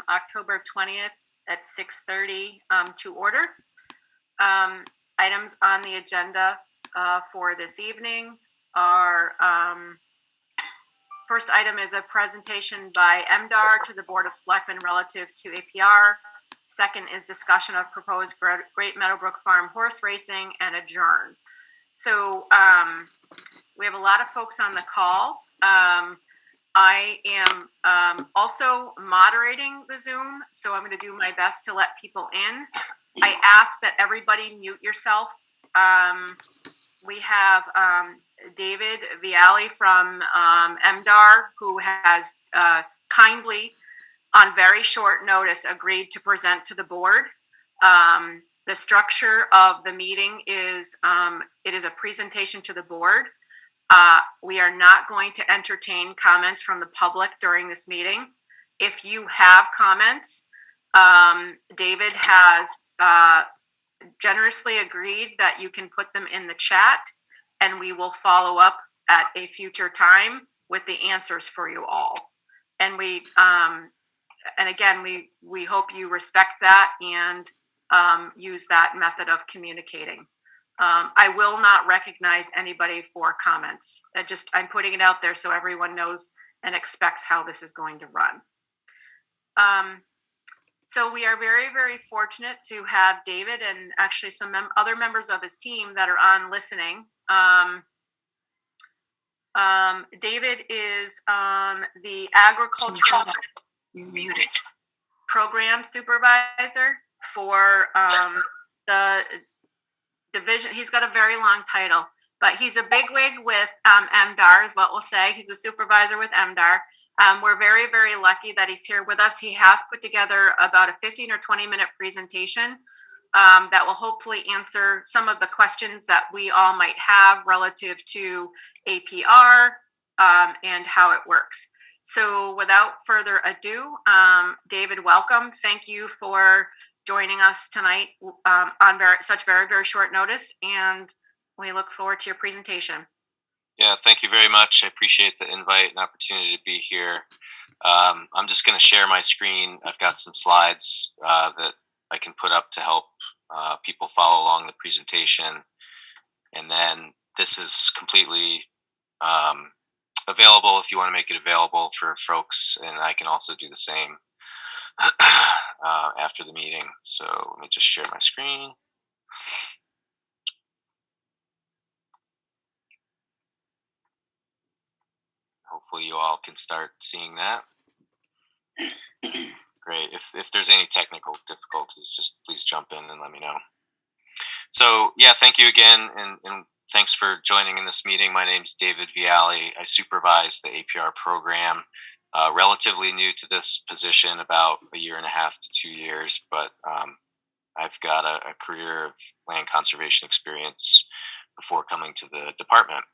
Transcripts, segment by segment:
October 20th at 6:30 to order. Items on the agenda for this evening are first item is a presentation by MDAR to the Board of Selectmen relative to APR. Second is discussion of proposed Great Meadowbrook Farm horse racing and adjourn. So we have a lot of folks on the call. I am also moderating the Zoom, so I'm going to do my best to let people in. I ask that everybody mute yourself. We have David Viali from MDAR, who has kindly, on very short notice, agreed to present to the board. The structure of the meeting is it is a presentation to the board. We are not going to entertain comments from the public during this meeting. If you have comments, David has generously agreed that you can put them in the chat, and we will follow up at a future time with the answers for you all. And we hope you respect that and use that method of communicating. I will not recognize anybody for comments. I'm putting it out there so everyone knows and expects how this is going to run. So we are very, very fortunate to have David and actually some other members of his team that are on listening. David is the agricultural program supervisor for the division. He's got a very long title, but he's a bigwig with MDAR is what we'll say. He's a supervisor with MDAR. We're very, very lucky that he's here with us. He has put together about a 15 or 20-minute presentation that will hopefully answer some of the questions that we all might have relative to APR and how it works. So without further ado, David, welcome. Thank you for joining us tonight on such very, very short notice, and we look forward to your presentation. Yeah, thank you very much. I appreciate the invite and opportunity to be here. I'm just going to share my screen. I've got some slides that I can put up to help people follow along the presentation. And then this is completely available if you want to make it available for folks, and I can also do the same after the meeting. So let me just share my screen. Hopefully you all can start seeing that. Great. If there's any technical difficulties, just please jump in and let me know. So yeah, thank you again, and thanks for joining in this meeting. My name's David Viali. I supervise the APR program. Relatively new to this position, about 1.5 to 2 years, but I've got a career of land conservation experience before coming to the department.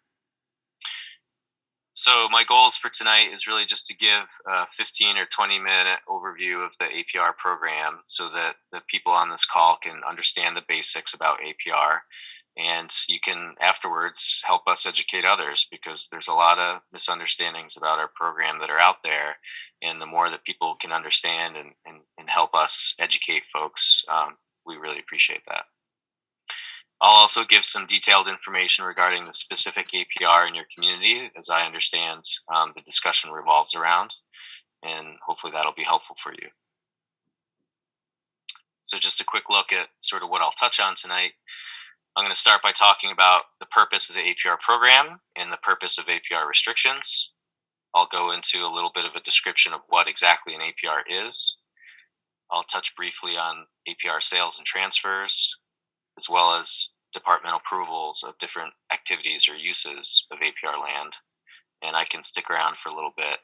So my goals for tonight is really just to give a 15 or 20-minute overview of the APR program so that the people on this call can understand the basics about APR, and you can afterwards help us educate others, because there's a lot of misunderstandings about our program that are out there, and the more that people can understand and help us educate folks, we really appreciate that. I'll also give some detailed information regarding the specific APR in your community, as I understand the discussion revolves around, and hopefully that'll be helpful for you. So just a quick look at sort of what I'll touch on tonight. I'm going to start by talking about the purpose of the APR program and the purpose of APR restrictions. I'll go into a little bit of a description of what exactly an APR is. I'll touch briefly on APR sales and transfers, as well as departmental approvals of different activities or uses of APR land. And I can stick around for a little bit,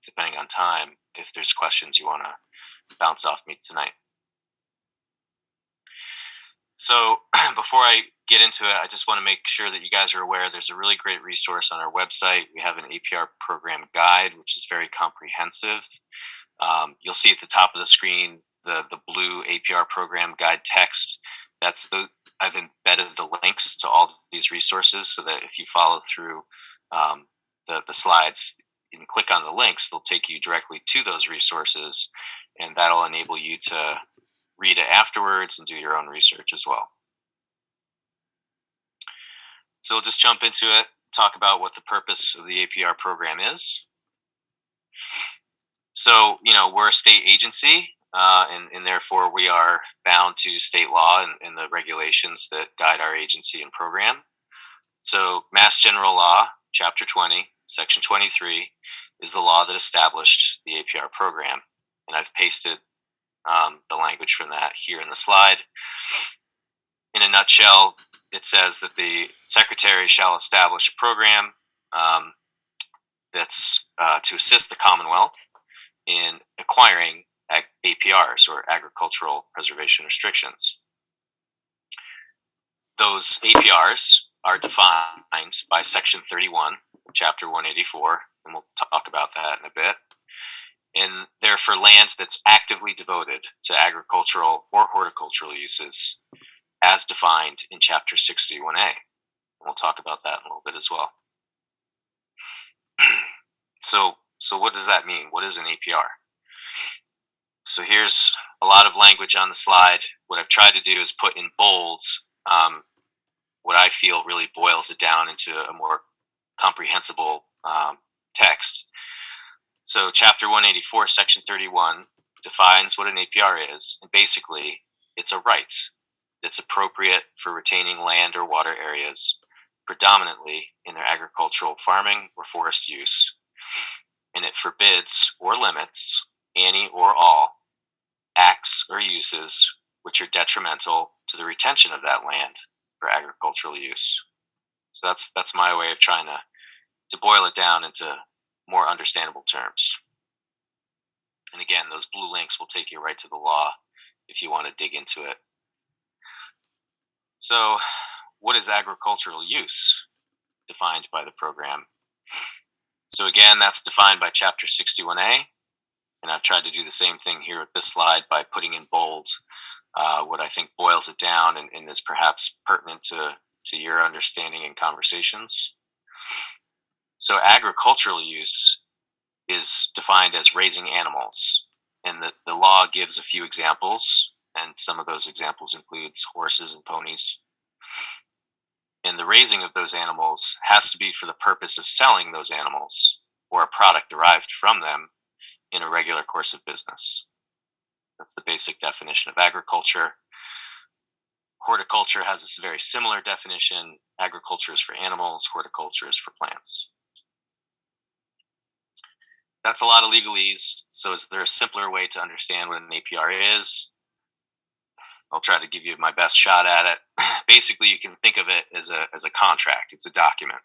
depending on time, if there's questions you want to bounce off me tonight. So before I get into it, I just want to make sure that you guys are aware there's a really great resource on our website. We have an APR program guide, which is very comprehensive. You'll see at the top of the screen the blue APR program guide text. I've embedded the links to all these resources so that if you follow through the slides and click on the links, they'll take you directly to those resources. and that'll enable you to read it afterwards and do your own research as well. So we'll just jump into it, talk about what the purpose of the APR program is. So, we're a state agency, and therefore we are bound to state law and the regulations that guide our agency and program. So Mass General Law, Chapter 20, Section 23, is the law that established the APR program. And I've pasted the language from that here in the slide. In a nutshell, it says that the Secretary shall establish a program that's to assist the Commonwealth in acquiring APRs, or agricultural preservation restrictions. Those APRs are defined by Section 31, Chapter 184, and we'll talk about that in a bit. And they're for land that's actively devoted to agricultural or horticultural uses, as defined in Chapter 61A. And we'll talk about that in a little bit as well. So what does that mean? What is an APR? So here's a lot of language on the slide. What I've tried to do is put in bold what I feel really boils it down into a more comprehensible text. So Chapter 184, Section 31 defines what an APR is, and basically it's a right that's appropriate for retaining land or water areas, predominantly in their agricultural, farming, or forest use, and it forbids or limits any or all acts or uses which are detrimental to the retention of that land for agricultural use. So that's my way of trying to boil it down into more understandable terms. And again, those blue links will take you right to the law if you want to dig into it. So what is agricultural use defined by the program? So again, that's defined by Chapter 61A, and I've tried to do the same thing here with this slide by putting in bold what I think boils it down and is perhaps pertinent to your understanding and conversations. So agricultural use is defined as raising animals, and the law gives a few examples, and some of those examples includes horses and ponies. And the raising of those animals has to be for the purpose of selling those animals or a product derived from them in a regular course of business. That's the basic definition of agriculture. Horticulture has a very similar definition. Agriculture is for animals, horticulture is for plants. That's a lot of legalese, so is there a simpler way to understand what an APR is? I'll try to give you my best shot at it. Basically, you can think of it as a contract. It's a document,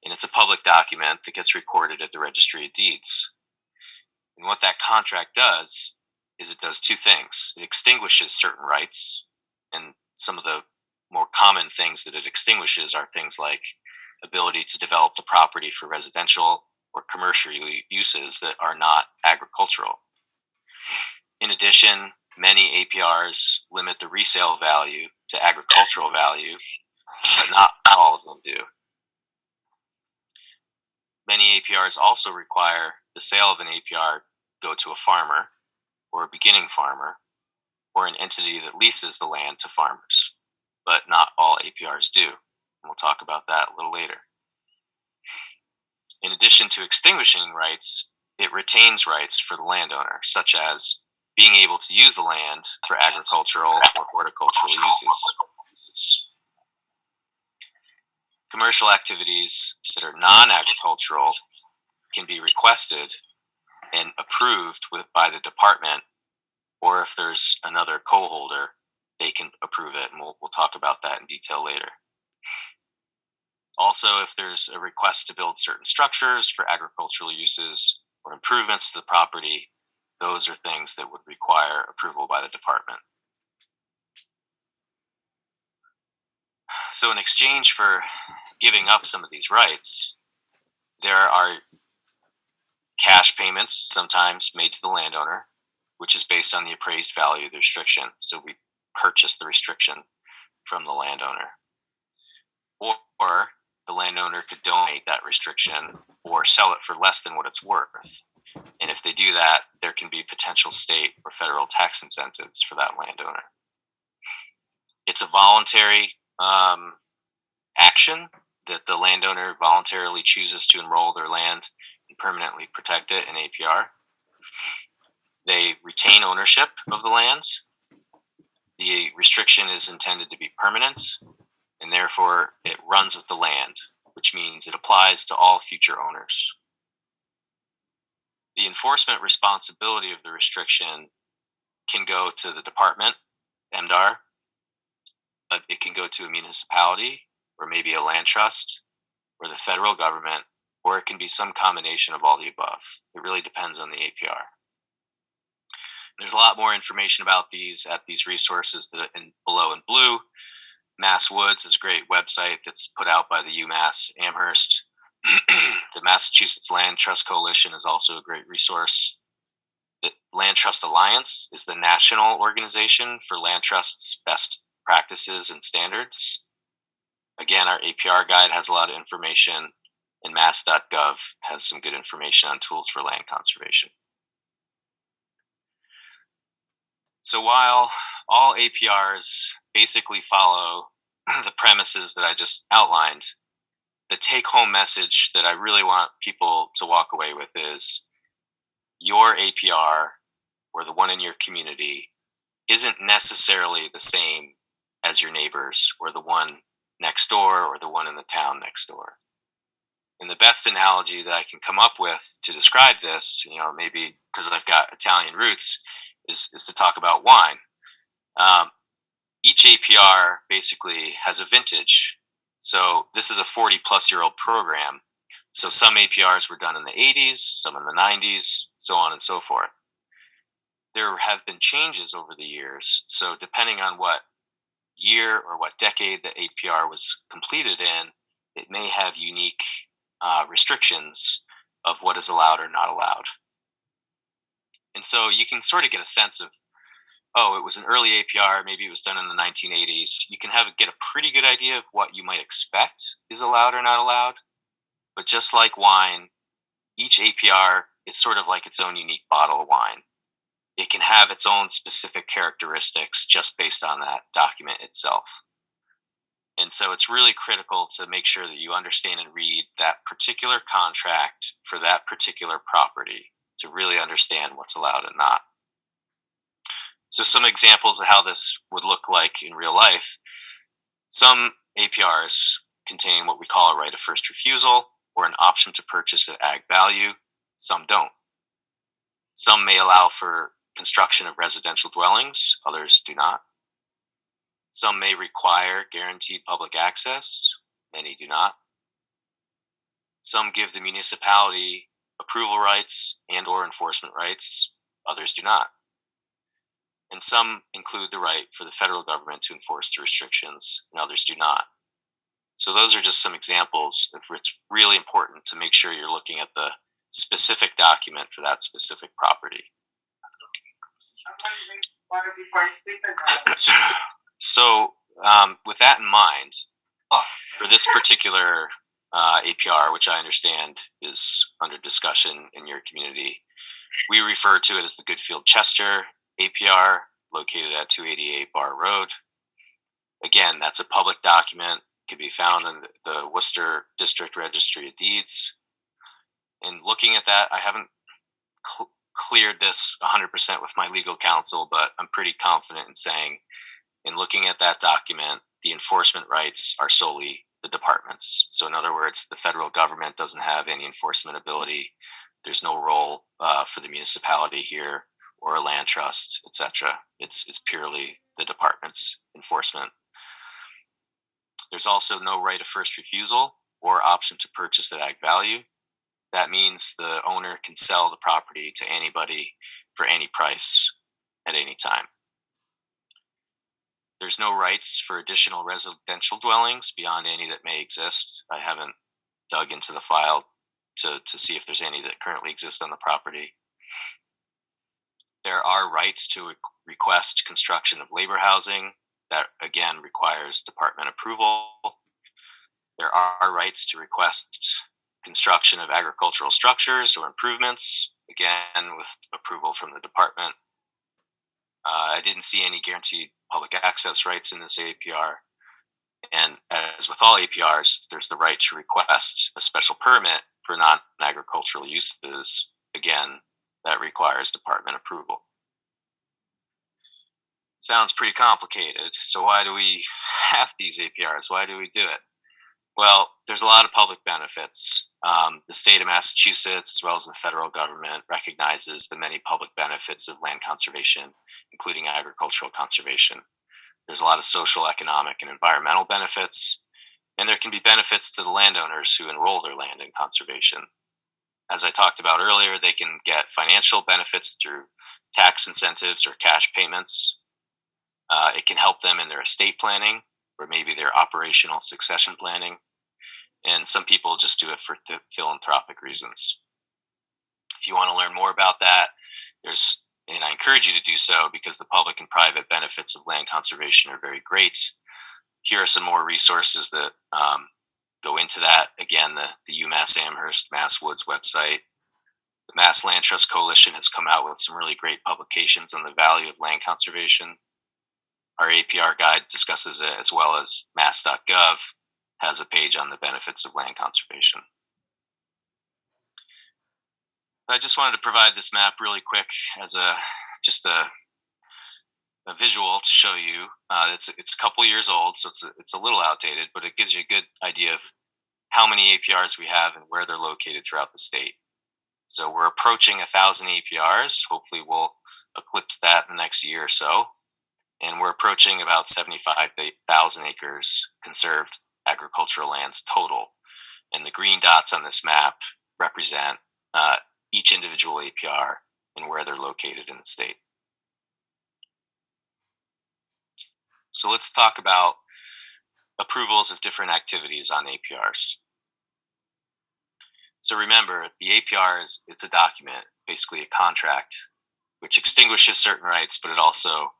and it's a public document that gets recorded at the Registry of Deeds. And what that contract does is it does two things. It extinguishes certain rights, and some of the more common things that it extinguishes are things like ability to develop the property for residential or commercial uses that are not agricultural. In addition, many APRs limit the resale value to agricultural value, but not all of them do. Many APRs also require the sale of an APR go to a farmer or a beginning farmer or an entity that leases the land to farmers, but not all APRs do. And we'll talk about that a little later. In addition to extinguishing rights, it retains rights for the landowner, such as being able to use the land for agricultural or horticultural uses. Commercial activities that are non-agricultural can be requested and approved by the department, or if there's another co-holder, they can approve it, and we'll talk about that in detail later. Also, if there's a request to build certain structures for agricultural uses or improvements to the property, those are things that would require approval by the department. So in exchange for giving up some of these rights, there are cash payments sometimes made to the landowner, which is based on the appraised value of the restriction. So we purchase the restriction from the landowner. Or the landowner could donate that restriction or sell it for less than what it's worth. And if they do that, there can be potential state or federal tax incentives for that landowner. It's a voluntary action that the landowner voluntarily chooses to enroll their land and permanently protect it in APR. They retain ownership of the land. The restriction is intended to be permanent, and therefore it runs with the land, which means it applies to all future owners. The enforcement responsibility of the restriction can go to the department, MDR, but it can go to a municipality, or maybe a land trust, or the federal government, or it can be some combination of all the above. It really depends on the APR. There's a lot more information about these at these resources that below in blue. Mass Woods is a great website that's put out by the UMass Amherst. The Massachusetts Land Trust Coalition is also a great resource. The Land Trust Alliance is the national organization for land trusts' best practices and standards. Again, our APR guide has a lot of information, and mass.gov has some good information on tools for land conservation. So while all APRs basically follow the premises that I just outlined, the take-home message that I really want people to walk away with is your APR, or the one in your community, isn't necessarily the same as your neighbors, or the one next door, or the one in the town next door. And the best analogy that I can come up with to describe this, maybe because I've got Italian roots, is to talk about wine. Each APR basically has a vintage. So this is a 40-plus-year-old program. So some APRs were done in the 80s, some in the 90s, so on and so forth. There have been changes over the years. So depending on what year or what decade the APR was completed in, it may have unique restrictions of what is allowed or not allowed. And so you can sort of get a sense of, it was an early APR, maybe it was done in the 1980s. You can get a pretty good idea of what you might expect is allowed or not allowed. But just like wine, each APR is sort of like its own unique bottle of wine. It can have its own specific characteristics just based on that document itself. And so it's really critical to make sure that you understand and read that particular contract for that particular property to really understand what's allowed and not. So some examples of how this would look like in real life. Some APRs contain what we call a right of first refusal or an option to purchase at ag value. Some don't. Some may allow for construction of residential dwellings, others do not. Some may require guaranteed public access, many do not. Some give the municipality approval rights and or enforcement rights, others do not. And some include the right for the federal government to enforce the restrictions, and others do not. So those are just some examples of where it's really important to make sure you're looking at the specific document for that specific property. So with that in mind, for this particular APR, which I understand is under discussion in your community, we refer to it as the Goodfield-Chester APR, located at 288 Bar Road. Again, that's a public document, can be found in the Worcester District Registry of Deeds. And looking at that, I haven't cleared this 100% with my legal counsel, but I'm pretty confident in saying, in looking at that document, the enforcement rights are solely the department's. So in other words, the federal government doesn't have any enforcement ability. There's no role for the municipality here or a land trust, etc. It's purely the department's enforcement. There's also no right of first refusal or option to purchase at ag value. That means the owner can sell the property to anybody for any price at any time. There's no rights for additional residential dwellings beyond any that may exist. I haven't dug into the file to see if there's any that currently exist on the property. There are rights to request construction of labor housing. That, again, requires department approval. There are rights to request construction of agricultural structures or improvements. again with approval from the department. I didn't see any guaranteed public access rights in this APR. And as with all APRs, there's the right to request a special permit for non-agricultural uses. Again, that requires department approval. Sounds pretty complicated. So why do we have these APRs? Why do we do it? Well, there's a lot of public benefits. The state of Massachusetts, as well as the federal government, recognizes the many public benefits of land conservation, including agricultural conservation. There's a lot of social, economic, and environmental benefits, and there can be benefits to the landowners who enroll their land in conservation. As I talked about earlier, they can get financial benefits through tax incentives or cash payments. It can help them in their estate planning or maybe their operational succession planning. And some people just do it for philanthropic reasons. If you want to learn more about that, and I encourage you to do so because the public and private benefits of land conservation are very great. Here are some more resources that go into that. Again, the UMass Amherst Mass Woods website. The Mass Land Trust Coalition has come out with some really great publications on the value of land conservation. Our APR guide discusses it, as well as mass.gov has a page on the benefits of land conservation. I just wanted to provide this map really quick as a visual to show you. It's a couple years old, so it's a little outdated, but it gives you a good idea of how many APRs we have and where they're located throughout the state. So we're approaching 1,000 APRs. Hopefully we'll eclipse that in the next year or so. And we're approaching about 75,000 acres conserved agricultural lands total. And the green dots on this map represent each individual APR and where they're located in the state. So let's talk about approvals of different activities on APRs. So remember, the APR it's a document, basically a contract, which extinguishes certain rights, but it also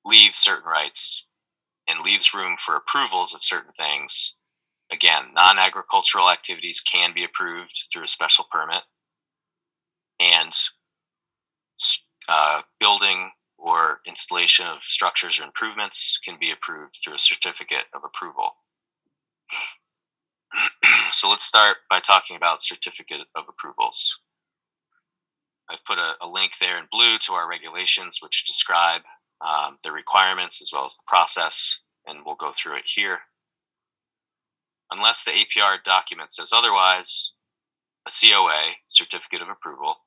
leaves certain rights and leaves room for approvals of certain things. Again, non-agricultural activities can be approved through a special permit, and building or installation of structures or improvements can be approved through a certificate of approval. So let's start by talking about certificate of approvals. I've put a link there in blue to our regulations, which describe the requirements as well as the process, and we'll go through it here. Unless the APR document says otherwise, a COA, certificate of approval,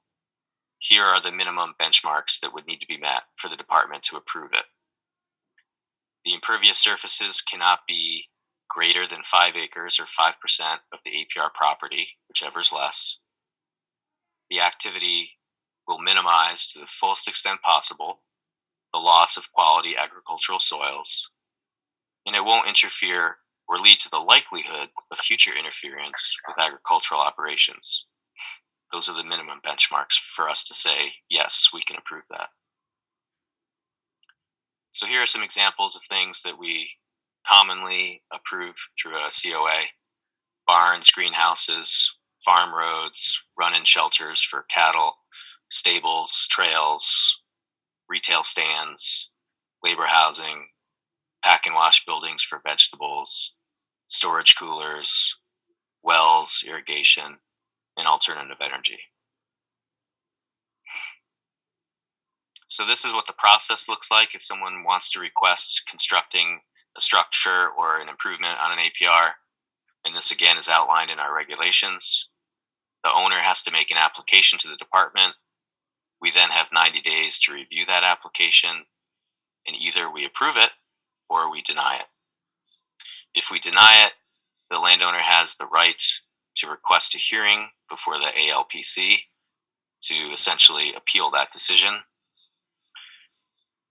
here are the minimum benchmarks that would need to be met for the department to approve it. The impervious surfaces cannot be greater than 5 acres or 5% of the APR property, whichever is less. The activity will minimize to the fullest extent possible the loss of quality agricultural soils, and it won't interfere or lead to the likelihood of future interference with agricultural operations. Those are the minimum benchmarks for us to say, yes, we can approve that. So here are some examples of things that we commonly approve through a COA: barns, greenhouses, farm roads, run-in shelters for cattle, stables, trails, retail stands, labor housing, pack and wash buildings for vegetables, storage coolers, wells, irrigation, and alternative energy. So this is what the process looks like if someone wants to request constructing a structure or an improvement on an APR. And this again is outlined in our regulations. The owner has to make an application to the department. We then have 90 days to review that application, and either we approve it or we deny it. If we deny it, the landowner has the right to request a hearing before the ALPC to essentially appeal that decision.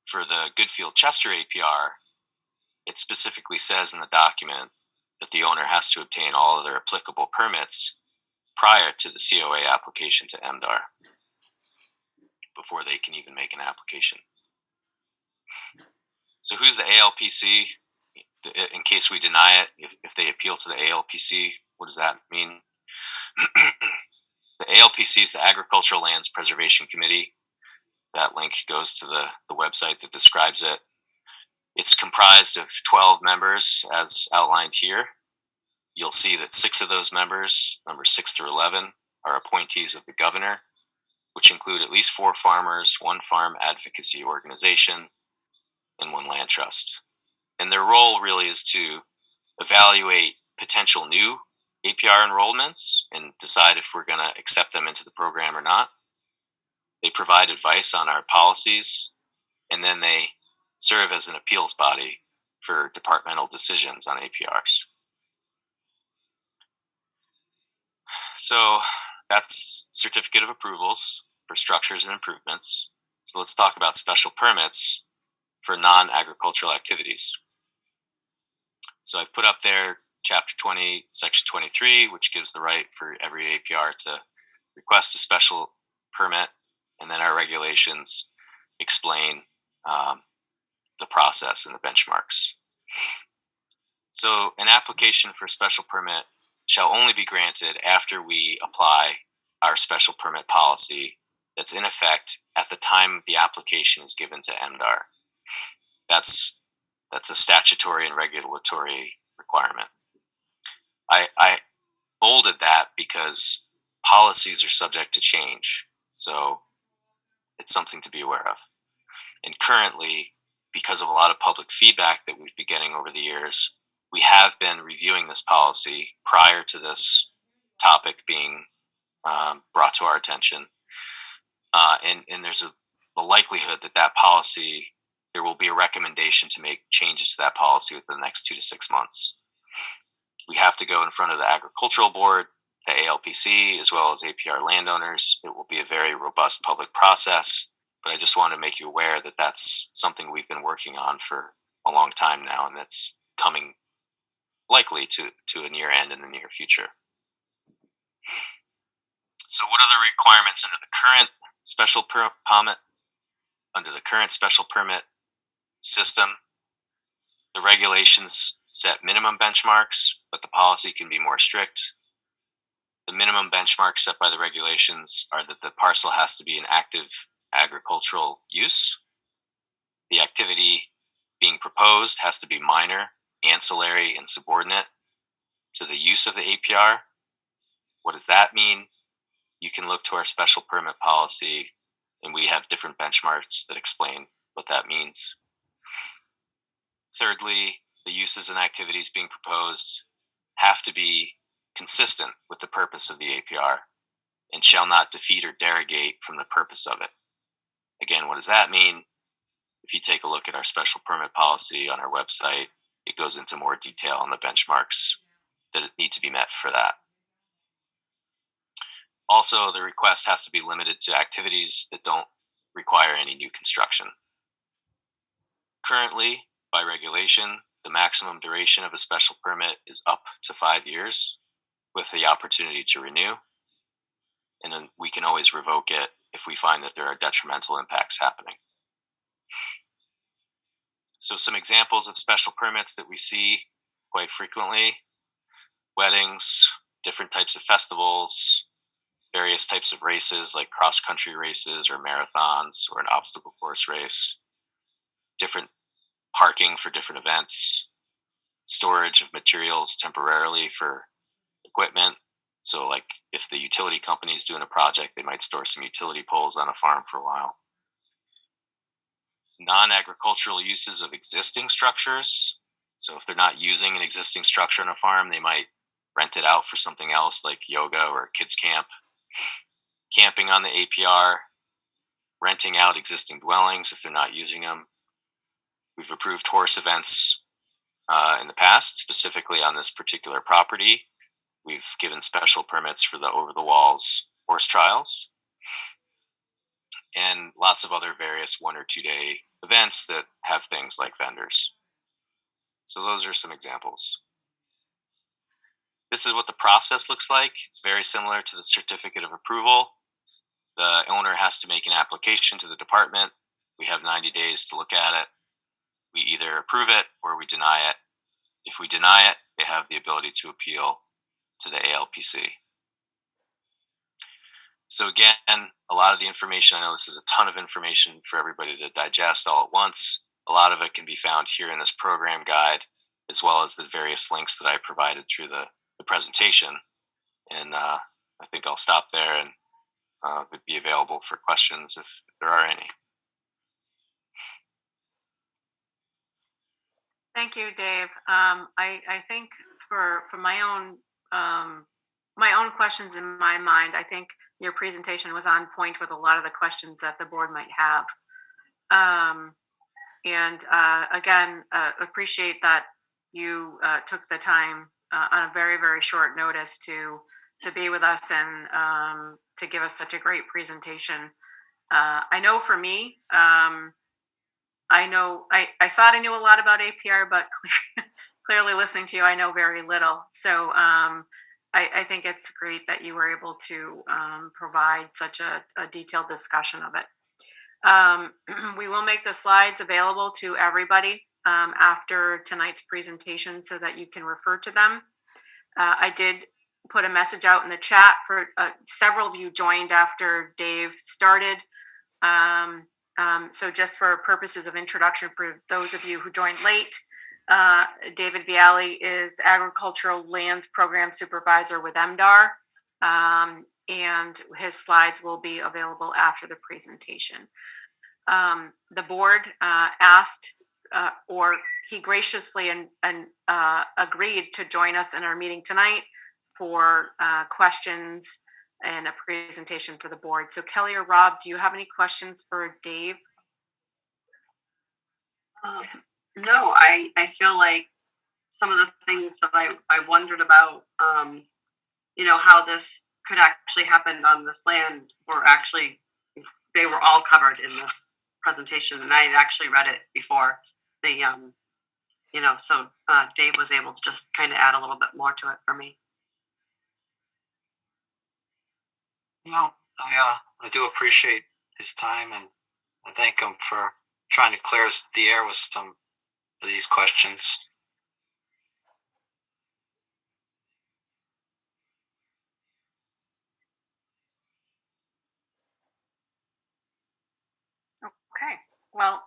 For the Goodfield-Chester APR, it specifically says in the document that the owner has to obtain all of their applicable permits prior to the COA application to MDAR before they can even make an application. So who's the ALPC? In case we deny it, if they appeal to the ALPC, what does that mean? The ALPC is the Agricultural Lands Preservation Committee. That link goes to the website that describes it. It's comprised of 12 members, as outlined here. You'll see that 6 of those members, numbers 6 through 11, are appointees of the governor, which include at least 4 farmers, 1 farm advocacy organization, and 1 land trust. And their role really is to evaluate potential new APR enrollments and decide if we're going to accept them into the program or not. They provide advice on our policies, and then they serve as an appeals body for departmental decisions on APRs. So that's certificate of approvals for structures and improvements. So let's talk about special permits for non-agricultural activities. So I put up there Chapter 20, Section 23, which gives the right for every APR to request a special permit, and then our regulations explain the process and the benchmarks. So an application for a special permit shall only be granted after we apply our special permit policy that's in effect at the time the application is given to MDAR. That's a statutory and regulatory requirement. I bolded that because policies are subject to change, so it's something to be aware of. And currently, because of a lot of public feedback that we've been getting over the years, we have been reviewing this policy prior to this topic being brought to our attention. And there's a likelihood that policy, there will be a recommendation to make changes to that policy within the next 2 to 6 months. We have to go in front of the Agricultural Board, the ALPC, as well as APR landowners. It will be a very robust public process, but I just want to make you aware that that's something we've been working on for a long time now, and that's coming likely to a near end in the near future. So what are the requirements under the current special permit? Under the current special permit system, the regulations set minimum benchmarks, but the policy can be more strict. The minimum benchmarks set by the regulations are that the parcel has to be an active agricultural use. The activity being proposed has to be minor, ancillary, and subordinate to the use of the APR. What does that mean? You can look to our special permit policy, and we have different benchmarks that explain what that means. Thirdly, the uses and activities being proposed have to be consistent with the purpose of the APR and shall not defeat or derogate from the purpose of it. Again, what does that mean? If you take a look at our special permit policy on our website, it goes into more detail on the benchmarks that need to be met for that. Also, the request has to be limited to activities that don't require any new construction. Currently, by regulation, the maximum duration of a special permit is up to 5 years with the opportunity to renew. And then we can always revoke it if we find that there are detrimental impacts happening. So some examples of special permits that we see quite frequently: weddings, different types of festivals, various types of races like cross-country races or marathons or an obstacle course race, different parking for different events, storage of materials temporarily for equipment. So like if the utility company is doing a project, they might store some utility poles on a farm for a while. Non-agricultural uses of existing structures. So if they're not using an existing structure on a farm, they might rent it out for something else like yoga or kids camp. Camping on the APR, renting out existing dwellings if they're not using them. We've approved horse events in the past, specifically on this particular property. We've given special permits for the over-the-walls horse trials, and lots of other various 1 or 2 day events that have things like vendors. So those are some examples. This is what the process looks like. It's very similar to the certificate of approval. The owner has to make an application to the department. We have 90 days to look at it. We either approve it or we deny it. If we deny it, they have the ability to appeal to the ALPC. So again, a lot of the information, I know this is a ton of information for everybody to digest all at once. A lot of it can be found here in this program guide, as well as the various links that I provided through the presentation. And I think I'll stop there and would be available for questions if there are any. Thank you, Dave. I think for my own questions in my mind, I think your presentation was on point with a lot of the questions that the board might have. And again, appreciate that you took the time on a very, very short notice to be with us and to give us such a great presentation. I know for me, I thought I knew a lot about APR, but clearly listening to you, I know very little. So I think it's great that you were able to provide such a detailed discussion of it. We will make the slides available to everybody after tonight's presentation so that you can refer to them. I did put a message out in the chat for several of you joined after Dave started. So just for purposes of introduction, for those of you who joined late, David Viali is the Agricultural Lands Program Supervisor with MDAR, and his slides will be available after the presentation. The board asked, or he graciously and agreed to join us in our meeting tonight for questions and a presentation for the board. So Kelly or Rob, do you have any questions for Dave? No, I feel like some of the things that I wondered about, how this could actually happen on this land they were all covered in this presentation, and I had actually read it before so Dave was able to just kind of add a little bit more to it for me. No, I do appreciate his time, and I thank him for trying to clear the air with some of these questions. Okay, well,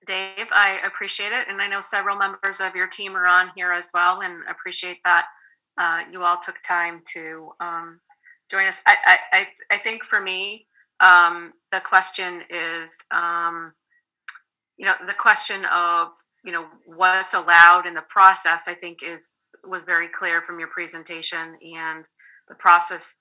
Dave, I appreciate it, and I know several members of your team are on here as well, and appreciate that you all took time to join us. I think for me, the question is, the question of what's allowed in the process. I think was very clear from your presentation, and the process.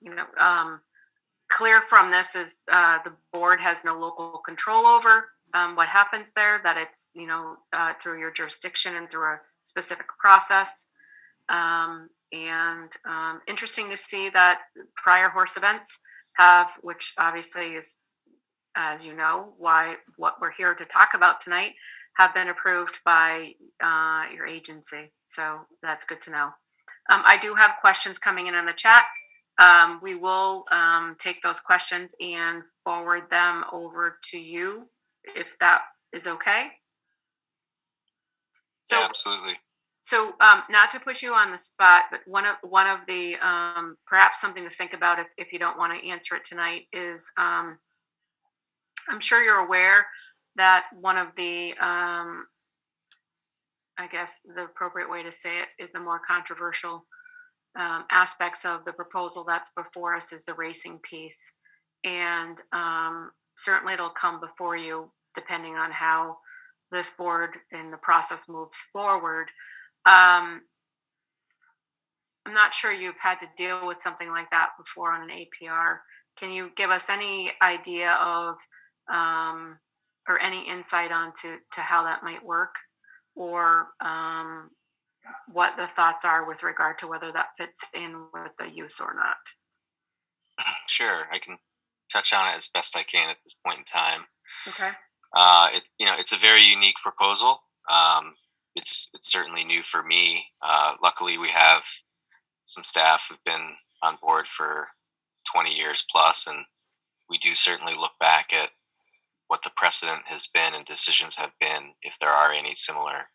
Clear from this is the board has no local control over what happens there, that it's through your jurisdiction and through a specific process. And interesting to see that prior horse events have, which obviously is, as you know, what we're here to talk about tonight, have been approved by your agency. So that's good to know. I do have questions coming in the chat. We will take those questions and forward them over to you, if that is okay. So, yeah, absolutely. So not to put you on the spot, but one of the perhaps something to think about if you don't want to answer it tonight is I'm sure you're aware that one of the I guess the appropriate way to say it is the more controversial aspects of the proposal that's before us is the racing piece, and certainly it'll come before you depending on how this board and the process moves forward. I'm not sure you've had to deal with something like that before on an APR. Can you give us any idea of or any insight onto how that might work, or what the thoughts are with regard to whether that fits in with the use or not? Sure, I can touch on it as best I can at this point in time. Okay. It's a very unique proposal. It's certainly new for me. Luckily, we have some staff who've been on board for 20 years plus, and we do certainly look back at what the precedent has been and decisions have been if there are any similar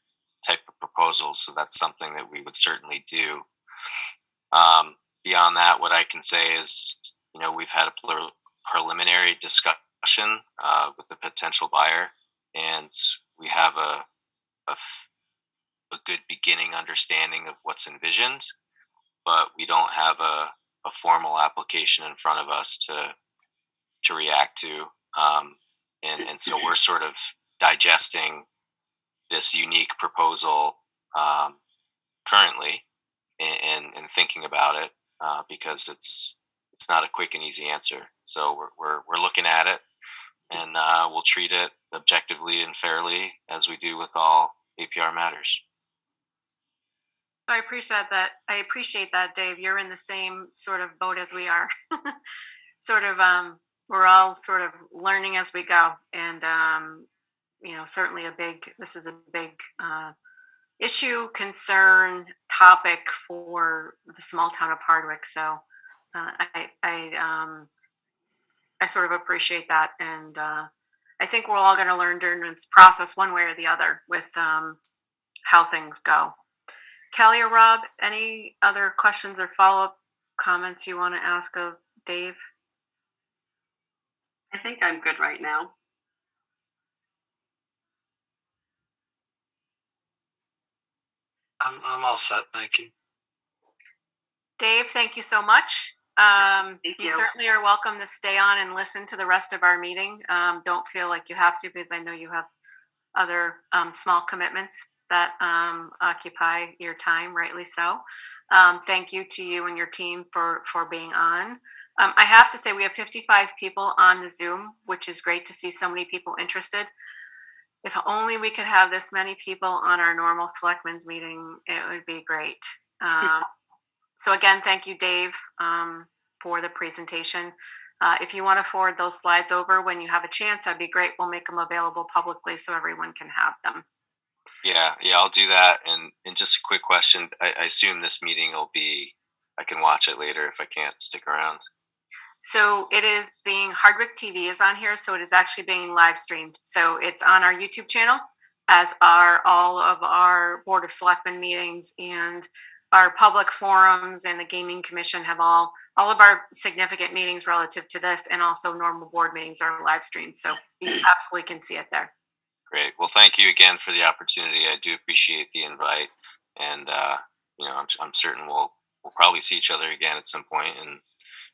type of proposals. So that's something that we would certainly do. Beyond that, what I can say is we've had a preliminary discussion with the potential buyer, and we have a good beginning understanding of what's envisioned, but we don't have a formal application in front of us to react to. And so we're sort of digesting this unique proposal currently and thinking about it because it's not a quick and easy answer. So we're looking at it, and we'll treat it objectively and fairly as we do with all APR matters. I appreciate that, Dave. You're in the same sort of boat as we are. Sort of, we're all sort of learning as we go, and certainly this is a big issue, concern, topic for the small town of Hardwick. So I sort of appreciate that, and I think we're all going to learn during this process, one way or the other, with how things go. Kelly or Rob, any other questions or follow-up comments you want to ask of Dave? I think I'm good right now. I'm all set. Thank you. Dave, thank you so much. Thank you. You certainly are welcome to stay on and listen to the rest of our meeting. Don't feel like you have to, because I know you have other small commitments that occupy your time, rightly so. Thank you to you and your team for being on. I have to say, we have 55 people on the Zoom, which is great to see so many people interested. If only we could have this many people on our normal Selectmen's meeting, it would be great. So again, thank you, Dave, for the presentation. If you want to forward those slides over when you have a chance, that'd be great. We'll make them available publicly so everyone can have them. Yeah, I'll do that. And just a quick question. I assume this meeting I can watch it later if I can't stick around. So it is Hardwick TV is on here, so it is actually being live streamed. So it's on our YouTube channel, as are all of our Board of Selectmen meetings, and our public forums and the Gaming Commission have all of our significant meetings relative to this, and also normal board meetings are live streamed. So you absolutely can see it there. Great. Well, thank you again for the opportunity. I do appreciate the invite, and I'm certain we'll probably see each other again at some point, and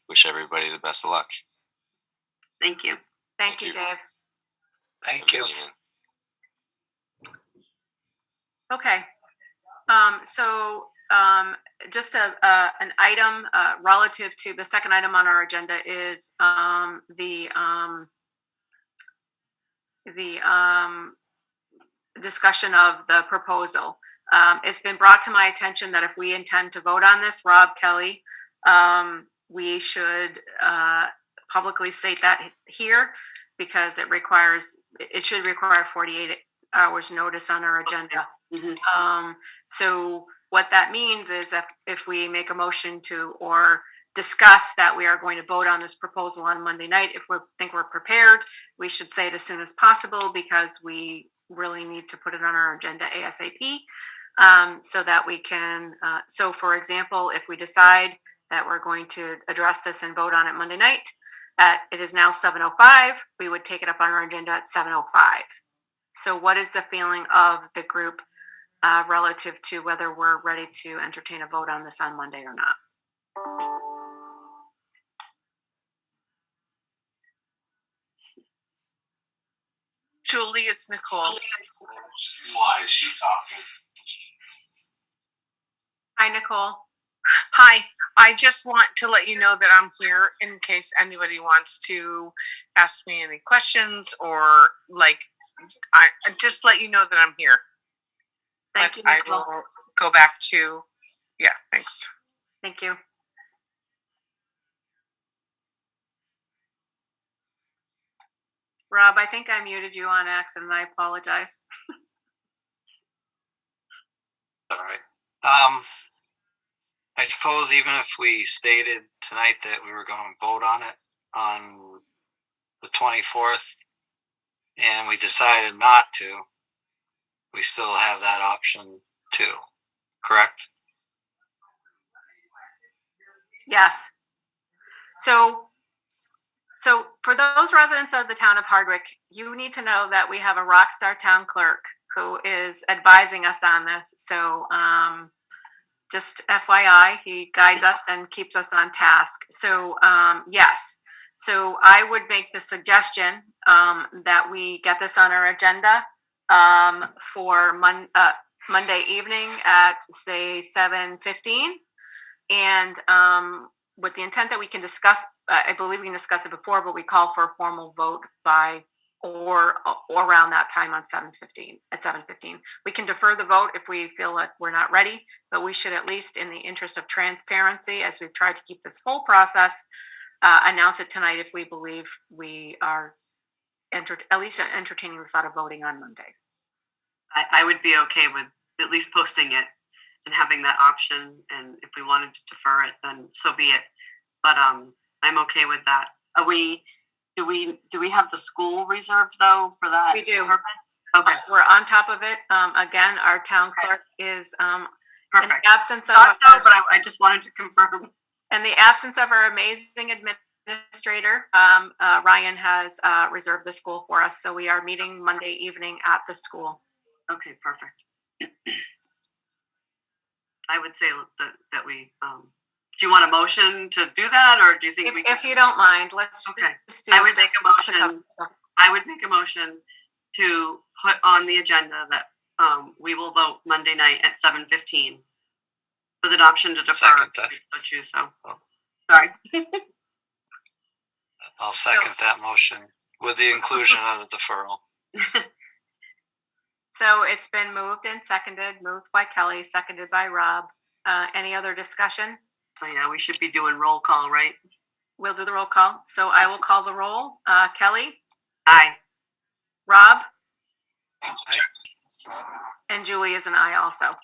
wish everybody the best of luck. Thank you. Thank you, Dave. Thank you. Okay. So just an item relative to the second item on our agenda is the discussion of the proposal. It's been brought to my attention that if we intend to vote on this, Rob, Kelly, we should publicly state that here, because it should require 48 hours notice on our agenda. Mm-hmm. So what that means is that if we make a motion to or discuss that we are going to vote on this proposal on Monday night, if we think we're prepared, we should say it as soon as possible, because we really need to put it on our agenda ASAP, so that we can, so for example, if we decide that we're going to address this and vote on it Monday night, it is now 7:05, we would take it up on our agenda at 7:05. So what is the feeling of the group relative to whether we're ready to entertain a vote on this on Monday or not? Julie, it's Nicole. Why is she talking? Hi, Nicole. Hi. I just want to let you know that I'm here in case anybody wants to ask me any questions, or I just let you know that I'm here. Thank you, I Nicole. will go back to, thanks. Thank you. Rob, I think I muted you on accident. I apologize. All right. I suppose even if we stated tonight that we were going to vote on it on the 24th, and we decided not to, we still have that option too, correct? Yes. So So for those residents of the town of Hardwick, you need to know that we have a rock star town clerk who is advising us on this. So just FYI, he guides us and keeps us on task. So yes, so I would make the suggestion that we get this on our agenda for Monday evening at say 7:15, and with the intent that we can discuss. I believe we can discuss it before, but we call for a formal vote by or around that time on 7:15 at 7:15. We can defer the vote if we feel like we're not ready, but we should, at least in the interest of transparency, as we've tried to keep this whole process, announce it tonight if we believe we are at least entertaining the thought of voting on Monday. I would be okay with at least posting it and having that option. And if we wanted to defer it, then so be it. But I'm okay with that. Do we have the school reserved though for that We do. purpose? Okay, We're on top of it. Again, our town clerk is in perfect. the absence of Thought so, but I just wanted to confirm. in the absence of our amazing administrator, Ryan has reserved the school for us. So we are meeting Monday evening at the school. Okay, perfect. I would say that we. Do you want a motion to do that, or do you think If you don't mind, let's Okay. just do I would make just a pick up motion. stuff. I would make a motion to put on the agenda that we will vote Monday night at 7:15 with an option to defer Second if that. we so choose. So, Oh. sorry. I'll second that motion with the inclusion of the deferral. So it's been moved and seconded, moved by Kelly, seconded by Rob. Any other discussion? So yeah, we should be doing roll call, right? We'll do the roll call. So I will call the roll. Kelly, Aye. Rob, Aye. and Julie is an aye also.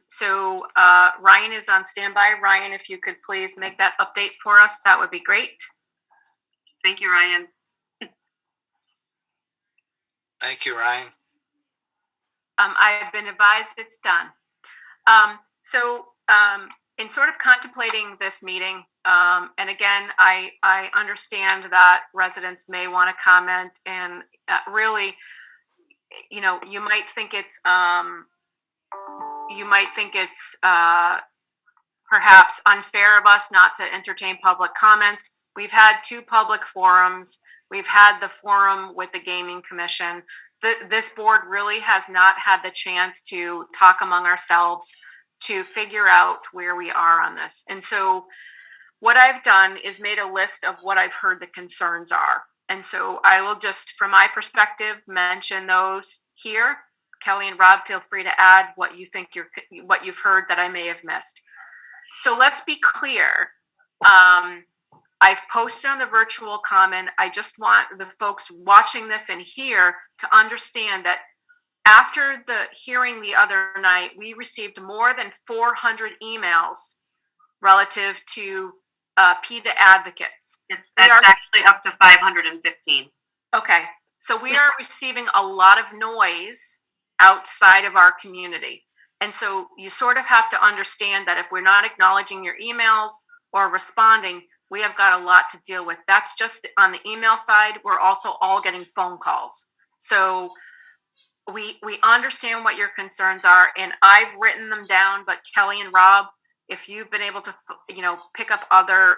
So Ryan is on standby. Ryan, if you could please make that update for us, that would be great. Thank you, Ryan. Thank you, Ryan. I've been advised it's done. In sort of contemplating this meeting, and again, I understand that residents may want to comment, and really, you might think it's perhaps unfair of us not to entertain public comments. We've had 2 public forums. We've had the forum with the Gaming Commission. This board really has not had the chance to talk among ourselves to figure out where we are on this. And so what I've done is made a list of what I've heard the concerns are. And so I will just, from my perspective, mention those here. Kelly and Rob, feel free to add what you think what you've heard that I may have missed. So let's be clear. I've posted on the virtual comment. I just want the folks watching this and here to understand that after the hearing the other night, we received more than 400 emails relative to PETA advocates. It's actually up to 515. Okay, so we are receiving a lot of noise outside of our community. And so you sort of have to understand that if we're not acknowledging your emails or responding, we have got a lot to deal with. That's just on the email side. We're also all getting phone calls. So we understand what your concerns are, and I've written them down, but Kelly and Rob, if you've been able to, pick up other,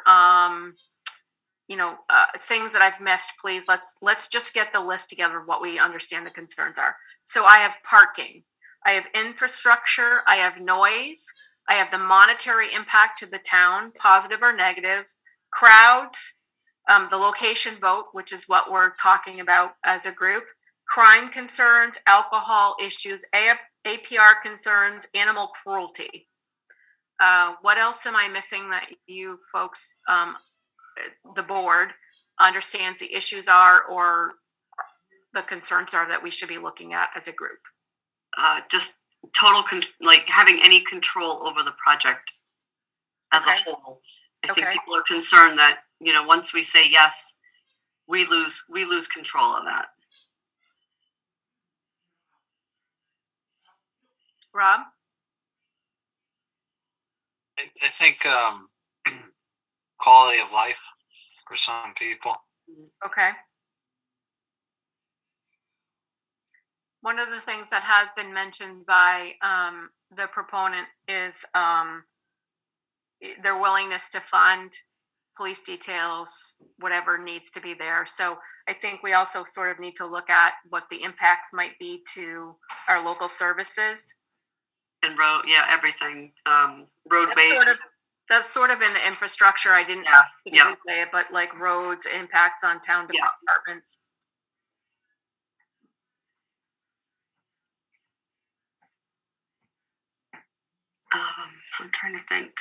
things that I've missed, please, let's just get the list together of what we understand the concerns are. So I have parking, I have infrastructure, I have noise, I have the monetary impact to the town, positive or negative, crowds, the location vote, which is what we're talking about as a group, crime concerns, alcohol issues, APR concerns, animal cruelty. What else am I missing that you folks, the board, understands the issues are or the concerns are that we should be looking at as a group? Just total, having any control over the project as a whole. I think people are concerned that, once we say yes, we lose control of that. Rob? I think quality of life for some people. Okay. One of the things that has been mentioned by the proponent is their willingness to fund police details, whatever needs to be there. So I think we also sort of need to look at what the impacts might be to our local services. And everything. Roadways. That's sort of in the infrastructure. I didn't say it, but like roads, impacts on town departments. I'm trying to think.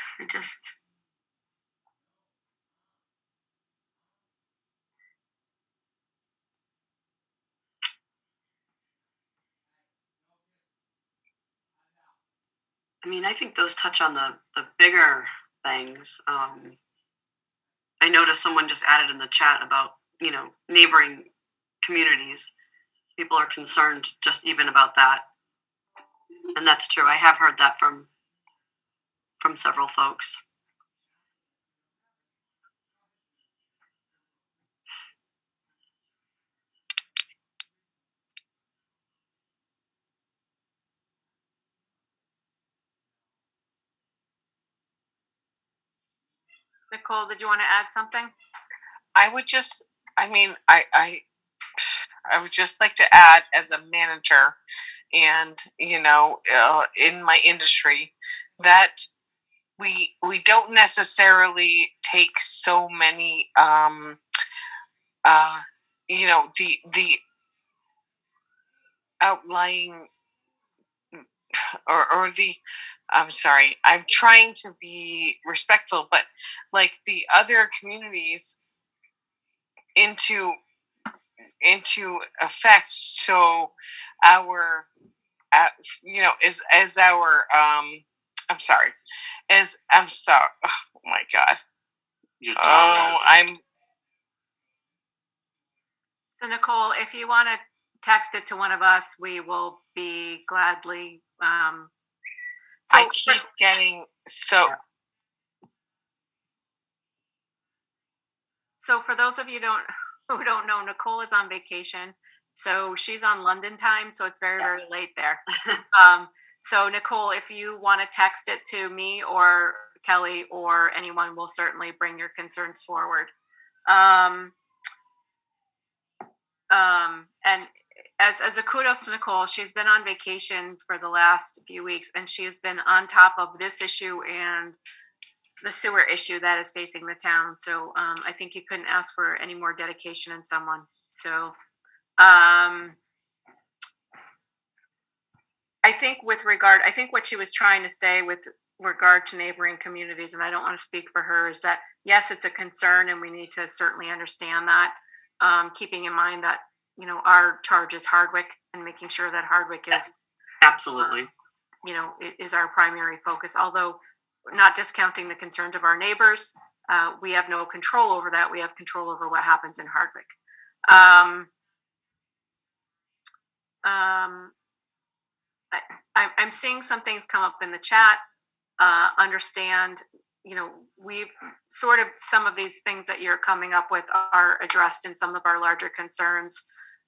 I think those touch on the bigger things. I noticed someone just added in the chat about, neighboring communities. People are concerned just even about that. And that's true. I have heard that from several folks. Nicole, did you want to add something? I would just, I would just like to add, as a manager and, in my industry, that we don't necessarily take so many, the outlying or the, I'm sorry, I'm trying to be respectful, but like the other communities into effect. So our, as our, I'm sorry, I'm sorry. Oh my God. So Nicole, if you want to text it to one of us, we will be gladly. I keep getting so. So for those of you who don't know, Nicole is on vacation, so she's on London time, so it's very, very late there. So Nicole, if you want to text it to me or Kelly or anyone, will certainly bring your concerns forward. And as a kudos to Nicole, she's been on vacation for the last few weeks, and she has been on top of this issue and the sewer issue that is facing the town. So I think you couldn't ask for any more dedication in someone. So I think what she was trying to say with regard to neighboring communities, and I don't want to speak for her, is that yes, it's a concern, and we need to certainly understand that. Keeping in mind that our charge is Hardwick, and making sure that Hardwick is absolutely is our primary focus. Although not discounting the concerns of our neighbors, we have no control over that. We have control over what happens in Hardwick. I'm seeing some things come up in the chat. Understand, we've sort of, some of these things that you're coming up with are addressed in some of our larger concerns.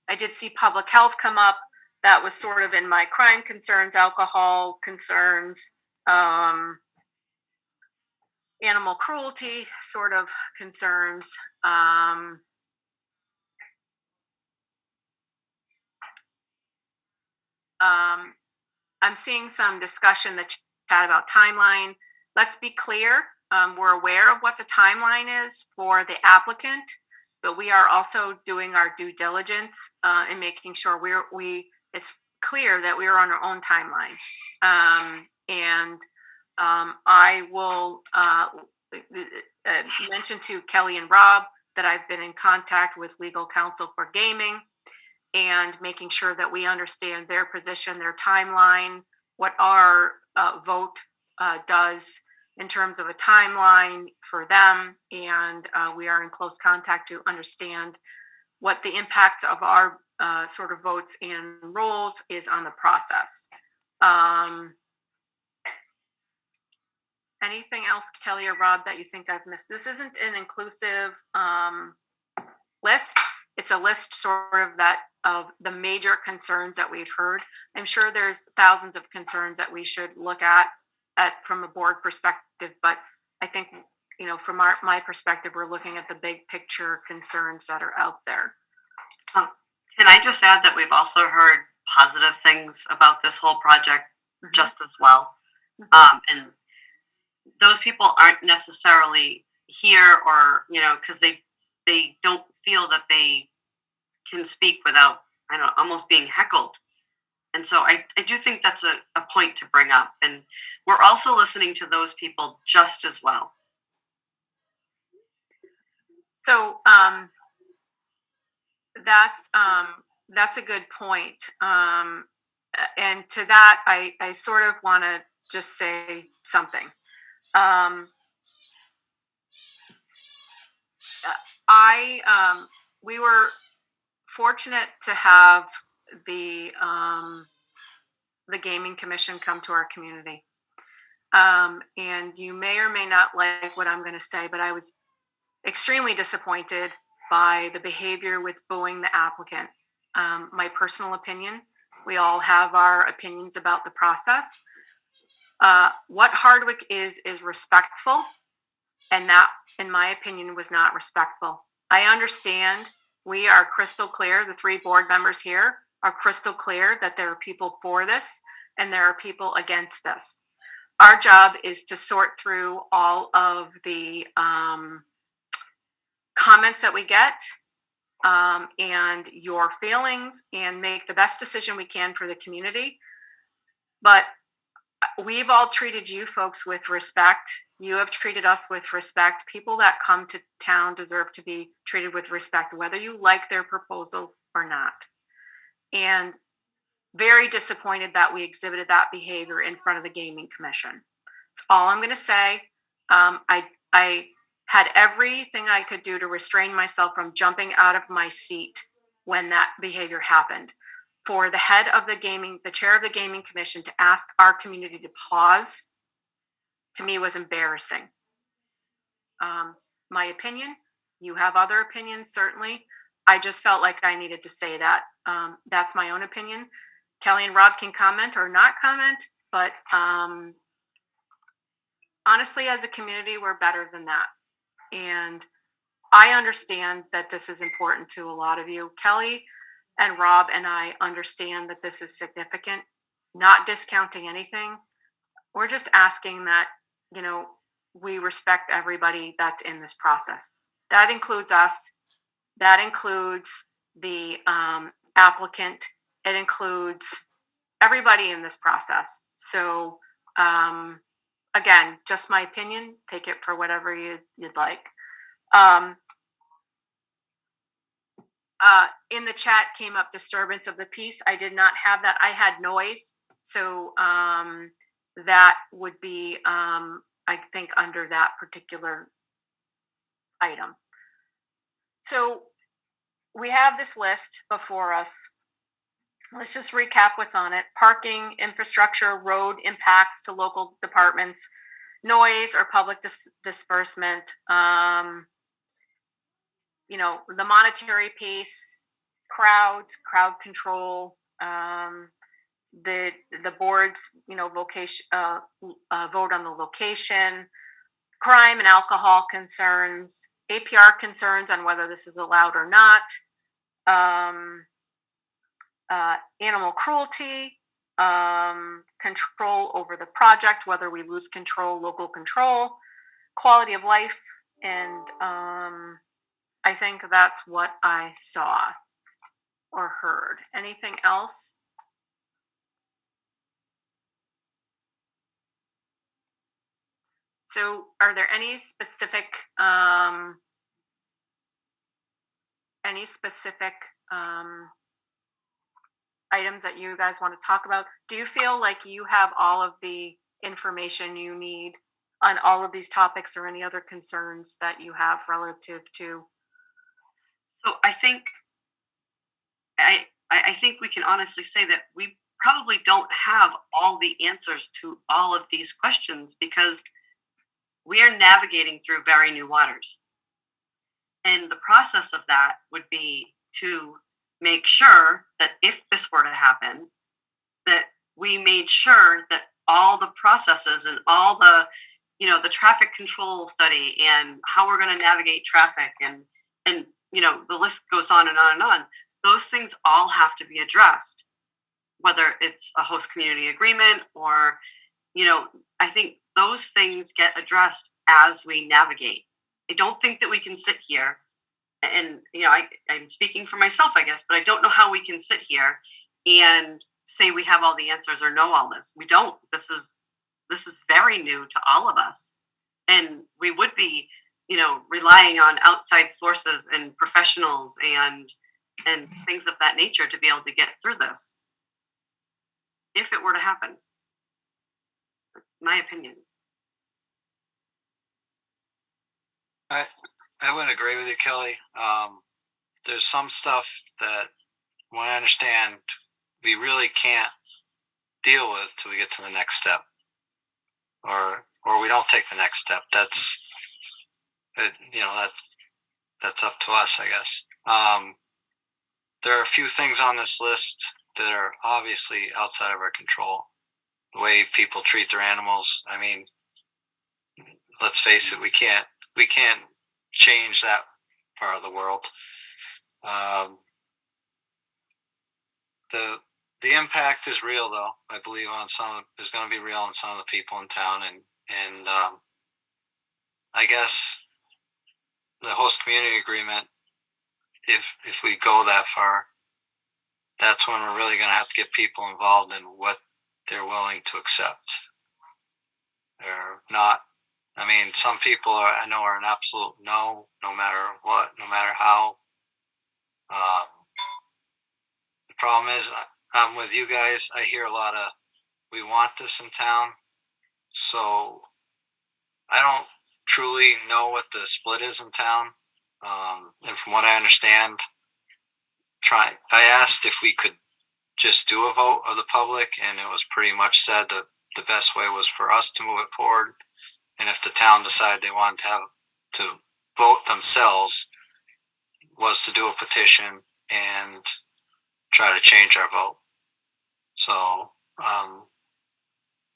I did see public health come up. That was sort of in my crime concerns, alcohol concerns, animal cruelty sort of concerns. I'm seeing some discussion in the chat about timeline. Let's be clear. We're aware of what the timeline is for the applicant, but we are also doing our due diligence in making sure it's clear that we are on our own timeline. I will mention to Kelly and Rob that I've been in contact with legal counsel for gaming, and making sure that we understand their position, their timeline, what our vote does in terms of a timeline for them. And we are in close contact to understand what the impact of our sort of votes and roles is on the process. Anything else, Kelly or Rob, that you think I've missed? This isn't an inclusive list. It's a list sort of of the major concerns that we've heard. I'm sure there's thousands of concerns that we should look at from a board perspective, but I think, from my perspective, we're looking at the big picture concerns that are out there. Can I just add that we've also heard positive things about this whole project just as well. And those people aren't necessarily here or, because they don't feel that they can speak without, almost being heckled. And so I do think that's a point to bring up. And we're also listening to those people just as well. So that's a good point. And to that, I sort of want to just say something. We were fortunate to have the Gaming Commission come to our community. And you may or may not like what I'm going to say, but I was extremely disappointed by the behavior with booing the applicant. My personal opinion, we all have our opinions about the process. What Hardwick is respectful, and that, in my opinion, was not respectful. I understand we are crystal clear, the 3 board members here are crystal clear that there are people for this and there are people against this. Our job is to sort through all of the comments that we get and your feelings and make the best decision we can for the community. But we've all treated you folks with respect. You have treated us with respect. People that come to town deserve to be treated with respect, whether you like their proposal or not. And very disappointed that we exhibited that behavior in front of the Gaming Commission. That's all I'm going to say. I had everything I could do to restrain myself from jumping out of my seat when that behavior happened. For the head of the chair of the Gaming Commission to ask our community to pause, to me, was embarrassing. My opinion, you have other opinions, certainly. I just felt like I needed to say that. That's my own opinion. Kelly and Rob can comment or not comment, but honestly, as a community, we're better than that. And I understand that this is important to a lot of you. Kelly and Rob and I understand that this is significant, not discounting anything. We're just asking that, we respect everybody that's in this process. That includes us. That includes the applicant. It includes everybody in this process. So, again, just my opinion. Take it for whatever you'd like. In the chat came up disturbance of the peace. I did not have that. I had noise. So that would be, I think, under that particular item. So we have this list before us. Let's just recap what's on it. Parking, infrastructure, road impacts to local departments, noise or public disbursement, the monetary piece, crowds, crowd control, the board's, vocation, vote on the location, crime and alcohol concerns, APR concerns on whether this is allowed or not, animal cruelty, control over the project, whether we lose control, local control, quality of life, and I think that's what I saw or heard. Anything else? So are there any specific items that you guys want to talk about? Do you feel like you have all of the information you need on all of these topics, or any other concerns that you have relative to? So I think we can honestly say that we probably don't have all the answers to all of these questions, because we are navigating through very new waters. And the process of that would be to make sure that if this were to happen, that we made sure that all the processes and all the, the traffic control study and how we're going to navigate traffic and the list goes on and on and on. Those things all have to be addressed, whether it's a host community agreement or, I think those things get addressed as we navigate. I don't think that we can sit here and, I'm speaking for myself, I guess, but I don't know how we can sit here and say we have all the answers or know all this. We don't. This is very new to all of us. And we would be, relying on outside sources and professionals and things of that nature to be able to get through this. If it were to happen. My opinion. I would agree with you, Kelly. There's some stuff that, when I understand, we really can't deal with till we get to the next step, or we don't take the next step. That's that's up to us, I guess. There are a few things on this list that are obviously outside of our control. The way people treat their animals. I mean, let's face it, we can't change that part of the world. The impact is real, though. I believe is going to be real on some of the people in town, and I guess the host community agreement. If we go that far, that's when we're really going to have to get people involved in what they're willing to accept or not. I mean, some people I know are an absolute no matter what, no matter how. The problem is, I'm with you guys. I hear a lot of, we want this in town. So I don't truly know what the split is in town. And from what I understand, I asked if we could just do a vote of the public, and it was pretty much said that the best way was for us to move it forward. And if the town decided they wanted to vote themselves, was to do a petition and try to change our vote. So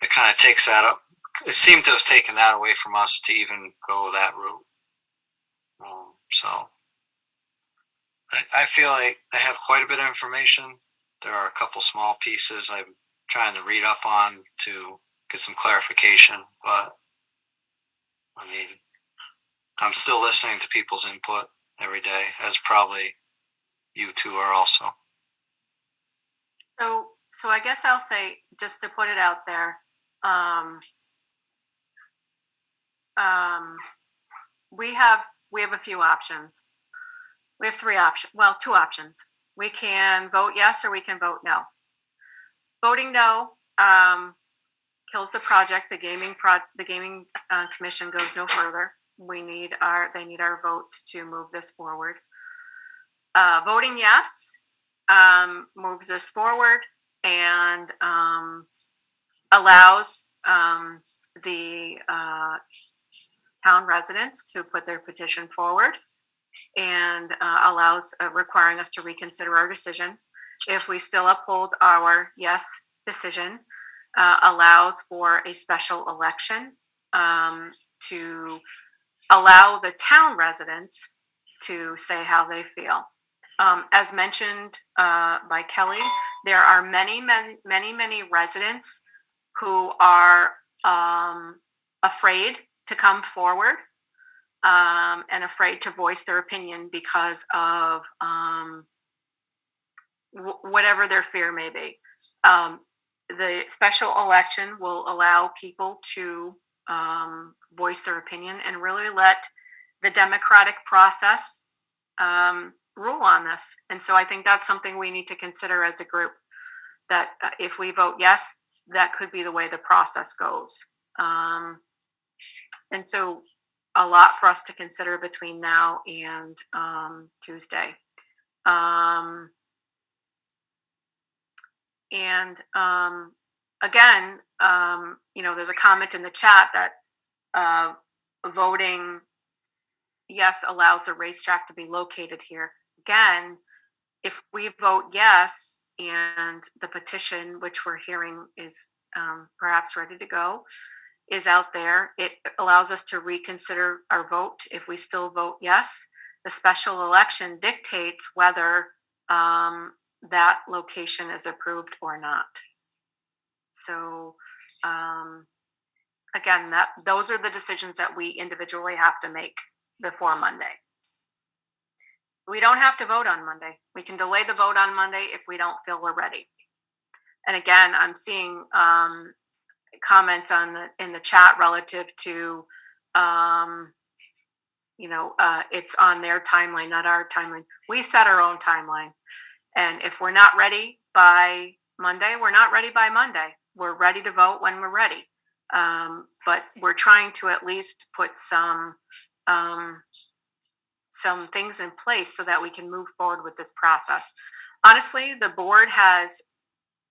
it kind of takes that up. It seemed to have taken that away from us to even go that route. So I feel like I have quite a bit of information. There are a couple small pieces I'm trying to read up on to get some clarification, but I mean, I'm still listening to people's input every day, as probably you two are also. So I guess I'll say, just to put it out there, we have a few options. We have two options. We can vote yes or we can vote no. Voting no kills the project. The gaming commission goes no further. They need our vote to move this forward. Voting yes moves us forward and allows the town residents to put their petition forward, and allows requiring us to reconsider our decision. If we still uphold our yes decision, allows for a special election to allow the town residents to say how they feel. As mentioned by Kelly, there are many residents who are afraid to come forward and afraid to voice their opinion because of whatever their fear may be. The special election will allow people to voice their opinion and really let the democratic process rule on this. And so I think that's something we need to consider as a group, that if we vote yes, that could be the way the process goes. And so a lot for us to consider between now and Tuesday. Again, there's a comment in the chat that voting yes allows the racetrack to be located here. Again, if we vote yes and the petition, which we're hearing is perhaps ready to go, is out there, it allows us to reconsider our vote. If we still vote yes, the special election dictates whether that location is approved or not. So again, those are the decisions that we individually have to make before Monday. We don't have to vote on Monday. We can delay the vote on Monday if we don't feel we're ready. And again, I'm seeing comments in the chat relative to it's on their timeline, not our timeline. We set our own timeline. And if we're not ready by Monday, we're not ready by Monday. We're ready to vote when we're ready. But we're trying to at least put some things in place so that we can move forward with this process. Honestly, the board has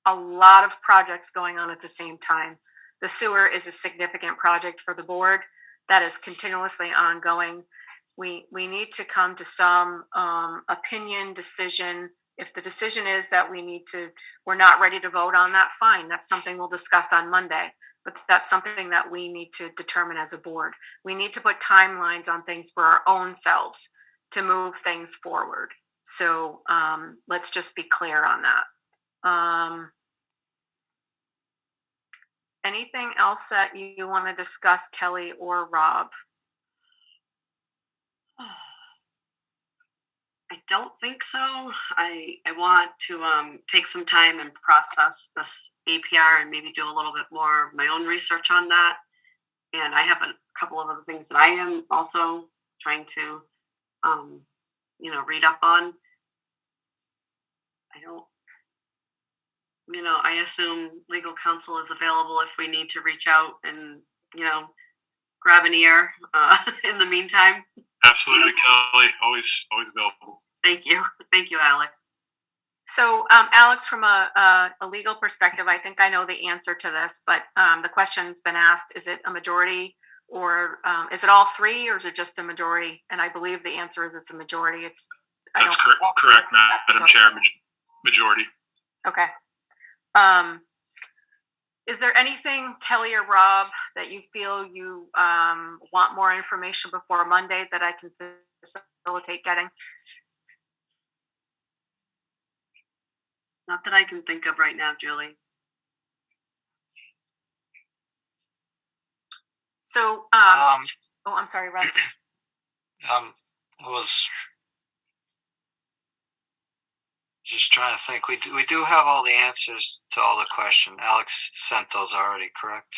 a lot of projects going on at the same time. The sewer is a significant project for the board that is continuously ongoing. We need to come to some opinion decision. If the decision is that we're not ready to vote on that, fine. That's something we'll discuss on Monday. But that's something that we need to determine as a board. We need to put timelines on things for our own selves to move things forward. So let's just be clear on that. Anything else that you want to discuss, Kelly or Rob? I don't think so. I want to take some time and process this APR and maybe do a little bit more of my own research on that. And I have a couple of other things that I am also trying to, read up on. I assume legal counsel is available if we need to reach out and, grab an ear in the meantime. Absolutely, Kelly. Always available. Thank you, Alex. So, Alex, from a legal perspective, I think I know the answer to this, but the question's been asked: is it a majority, or is it all three, or is it just a majority? And I believe the answer is it's a majority. That's correct, Madam Chair. Majority. Okay. Is there anything, Kelly or Rob, that you feel you want more information before Monday that I can facilitate getting? Not that I can think of right now, Julie. So, I'm sorry, Rob. Was just trying to think. We do have all the answers to all the questions. Alex sent those already, correct?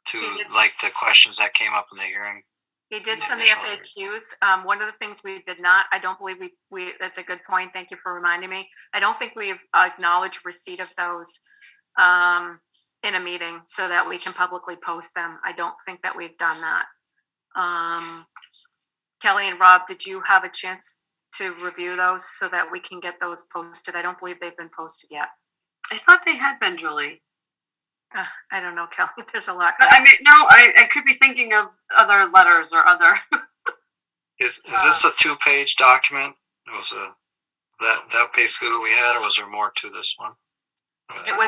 To like the questions that came up in the hearing. He did send the FAQs. One of the things we did not, I don't believe we that's a good point. Thank you for reminding me. I don't think we've acknowledged receipt of those in a meeting so that we can publicly post them. I don't think that we've done that. Kelly and Rob, did you have a chance to review those so that we can get those posted? I don't believe they've been posted yet. I thought they had been, Julie. I don't know, Kelly. There's a lot. I could be thinking of other letters or other. Is this a 2-page document? Was that basically what we had, or was there more to this one? It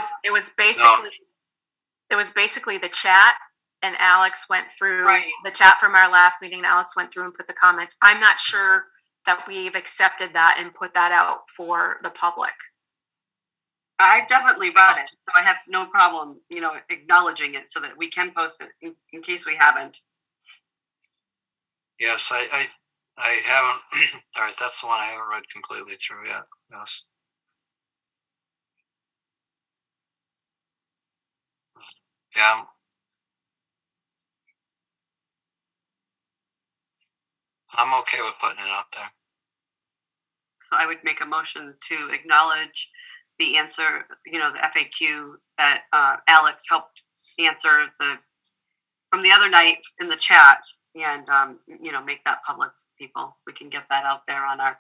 was basically the chat, and Alex went through the chat from our last meeting. And Alex went through and put the comments. I'm not sure that we've accepted that and put that out for the public. I've definitely read it, so I have no problem, acknowledging it so that we can post it in case we haven't. Yes, I haven't. All right, that's the one I haven't read completely through yet. Yes. Yeah. I'm okay with putting it out there. So I would make a motion to acknowledge the answer, the FAQ that Alex helped answer from the other night in the chat, and make that public to people. We can get that out there on our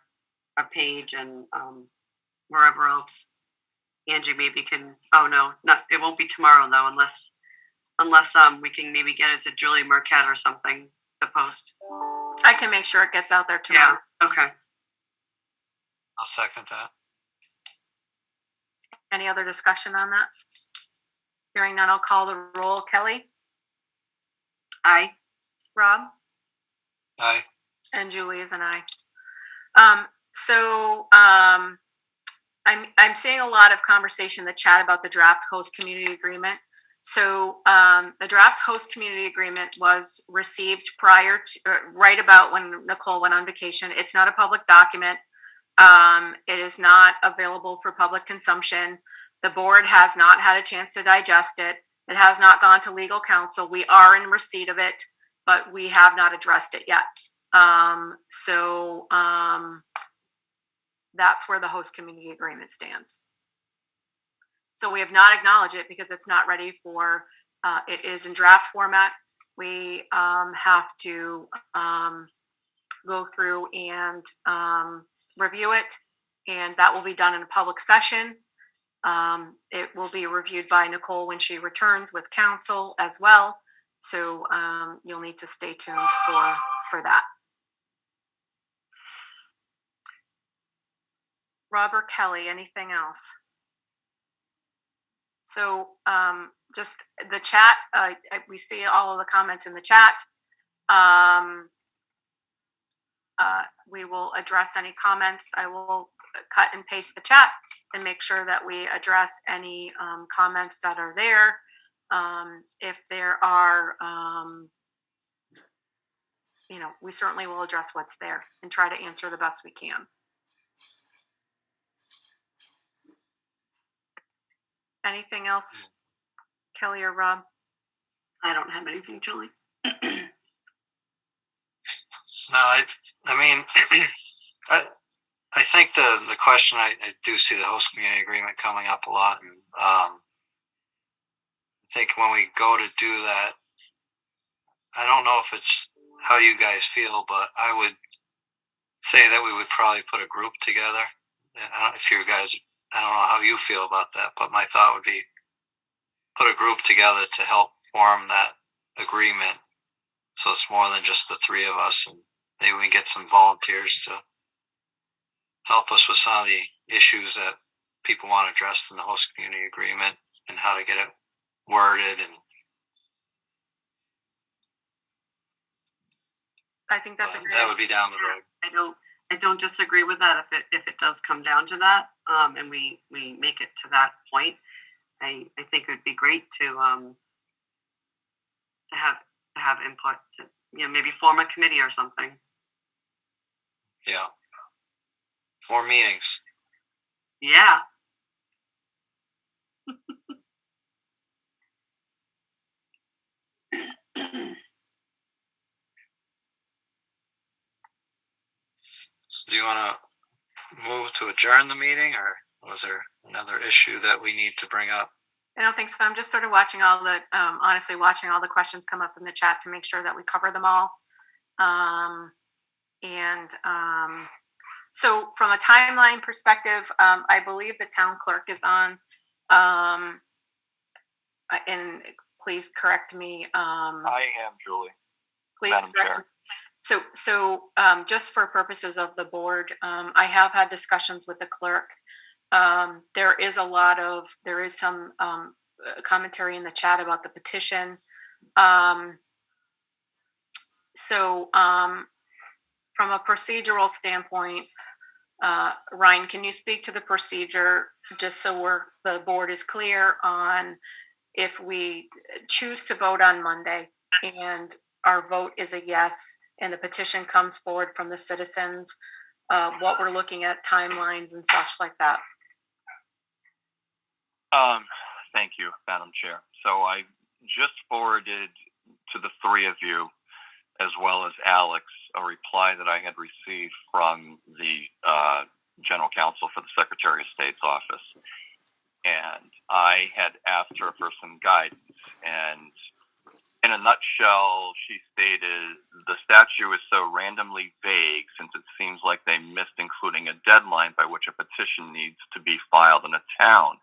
page and wherever else. Angie maybe can. Oh no, it won't be tomorrow though, unless we can maybe get it to Julie Marquette or something to post? I can make sure it gets out there tomorrow. Yeah, okay. I'll second that. Any other discussion on that? Hearing none, I'll call the roll. Kelly? Aye. Rob? Aye. And Julie is an aye. I'm seeing a lot of conversation in the chat about the draft host community agreement. So the draft host community agreement was received prior to, right about when Nicole went on vacation. It's not a public document. It is not available for public consumption. The board has not had a chance to digest it. It has not gone to legal counsel. We are in receipt of it, but we have not addressed it yet. That's where the host community agreement stands. So we have not acknowledged it because it's not ready for, it is in draft format. We have to go through and review it, and that will be done in a public session. It will be reviewed by Nicole when she returns with counsel as well. So you'll need to stay tuned for that. Robert, Kelly, anything else? So just the chat, we see all of the comments in the chat. We will address any comments. I will cut and paste the chat and make sure that we address any comments that are there. If there are, we certainly will address what's there and try to answer the best we can. Anything else, Kelly or Rob? I don't have anything, Julie. No, I mean, I think the question, I do see the host community agreement coming up a lot, and I think when we go to do that, I don't know if it's how you guys feel, but I would say that we would probably put a group together. I don't know how you feel about that, but my thought would be put a group together to help form that agreement, so it's more than just the three of us, and maybe we get some volunteers to help us with some of the issues that people want addressed in the host community agreement and how to get it worded. And I think that's that would be down the road. I don't disagree with that if it does come down to that, and we make it to that point. I think it would be great to have input, to, maybe form a committee or something. Yeah. 4 meetings. Yeah. So do you want to move to adjourn the meeting, or was there another issue that we need to bring up? I don't think so. I'm just sort of watching all the questions come up in the chat to make sure that we cover them all. So from a timeline perspective, I believe the town clerk is on, and please correct me. I am, Julie. Please correct me. So just for purposes of the board, I have had discussions with the clerk. There is some commentary in the chat about the petition. From a procedural standpoint, Ryan, can you speak to the procedure just so the board is clear on if we choose to vote on Monday and our vote is a yes and the petition comes forward from the citizens, what we're looking at, timelines and such like that? Thank you, Madam Chair. So I just forwarded to the three of you, as well as Alex, a reply that I had received from the General Counsel for the Secretary of State's office. And I had asked her for some guidance. And in a nutshell, she stated, the statute is so randomly vague since it seems like they missed including a deadline by which a petition needs to be filed in a town.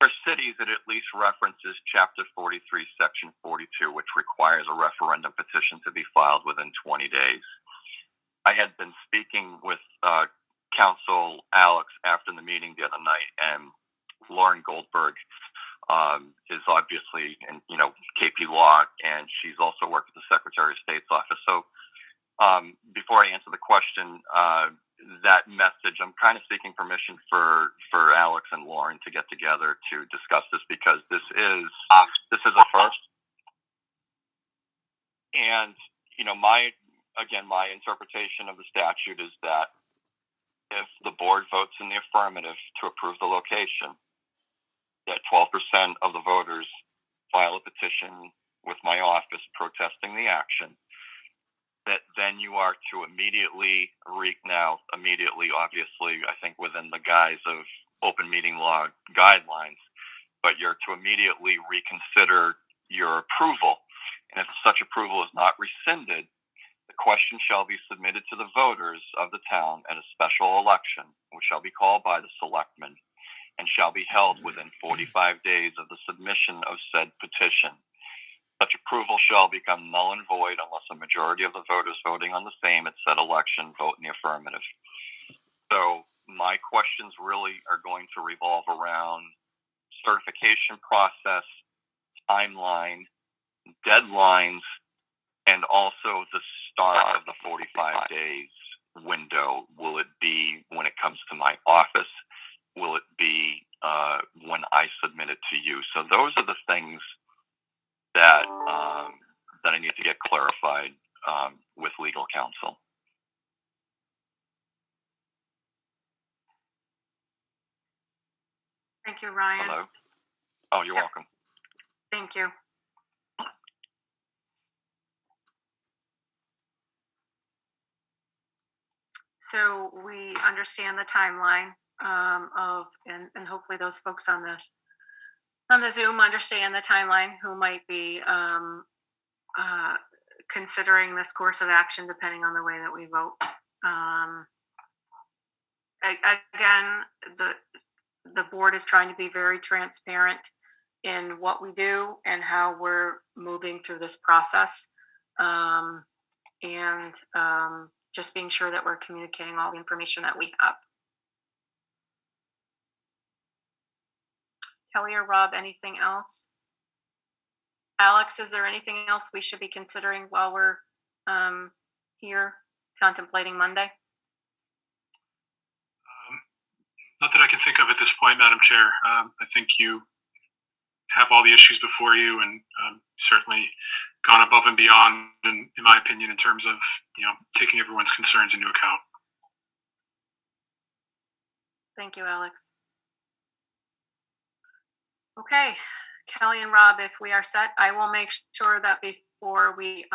For cities, it at least references Chapter 43, Section 42, which requires a referendum petition to be filed within 20 days. I had been speaking with Council Alex after the meeting the other night, and Lauren Goldberg is obviously in KP Law, and she's also worked at the Secretary of State's office. So before I answer the question, that message, I'm kind of seeking permission for Alex and Lauren to get together to discuss this, because this is a first. And my interpretation of the statute is that if the board votes in the affirmative to approve the location, that 12% of the voters file a petition with my office protesting the action, that then you are to immediately, obviously, I think within the guise of open meeting law guidelines, but you're to immediately reconsider your approval. And if such approval is not rescinded, the question shall be submitted to the voters of the town at a special election, which shall be called by the Selectmen, and shall be held within 45 days of the submission of said petition. Such approval shall become null and void unless a majority of the voters voting on the same at said election vote in the affirmative. So my questions really are going to revolve around certification process, timeline, deadlines, and also the start of the 45 days window. Will it be when it comes to my office? Will it be when I submit it to you? So those are the things that I need to get clarified with legal counsel. Thank you, Ryan. Hello. Oh, you're welcome. Thank you. So we understand the timeline and hopefully those folks on the Zoom understand the timeline who might be considering this course of action depending on the way that we vote. Again, the board is trying to be very transparent in what we do and how we're moving through this process, and just being sure that we're communicating all the information that we have. Kelly or Rob, anything else? Alex, is there anything else we should be considering while we're here contemplating Monday? Not that I can think of at this point, Madam Chair. I think you have all the issues before you, and certainly gone above and beyond, in my opinion, in terms of taking everyone's concerns into account. Thank you, Alex. Okay, Kelly and Rob, if we are set, I will make sure that before we,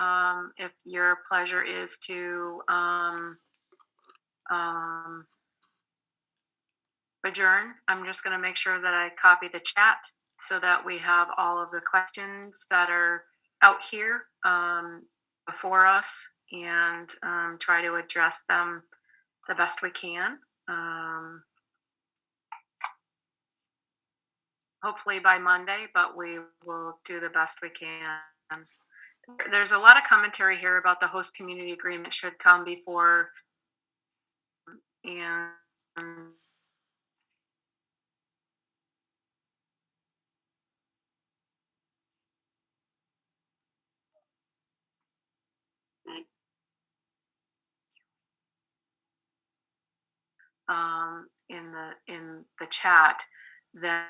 if your pleasure is to adjourn, I'm just going to make sure that I copy the chat so that we have all of the questions that are out here before us, and try to address them the best we can. Hopefully by Monday, but we will do the best we can. There's a lot of commentary here about the host community agreement should come before, and in the chat that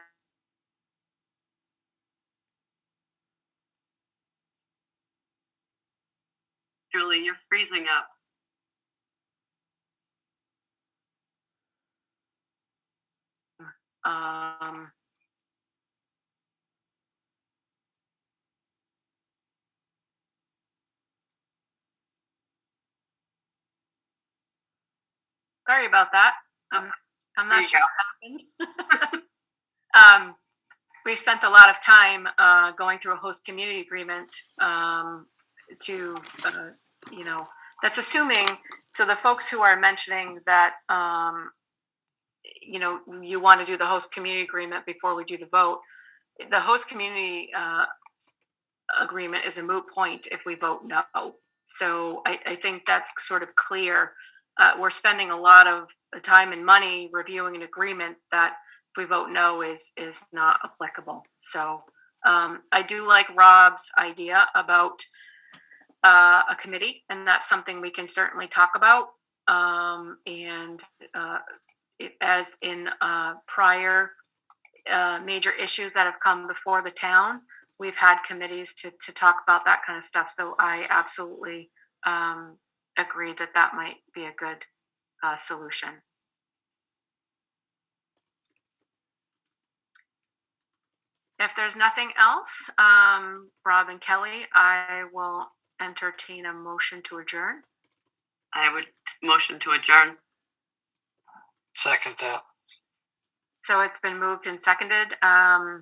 Julie, you're freezing up. sorry about that. I'm not sure what happened. We spent a lot of time going through a host community agreement to, that's assuming, so the folks who are mentioning that, you want to do the host community agreement before we do the vote. The host community agreement is a moot point if we vote no. So I think that's sort of clear. We're spending a lot of time and money reviewing an agreement that if we vote no is not applicable. So I do like Rob's idea about a committee, and that's something we can certainly talk about. As in prior major issues that have come before the town, we've had committees to talk about that kind of stuff. So I absolutely agree that might be a good solution. If there's nothing else, Rob and Kelly, I will entertain a motion to adjourn. I would motion to adjourn. Second that. So it's been moved and seconded. I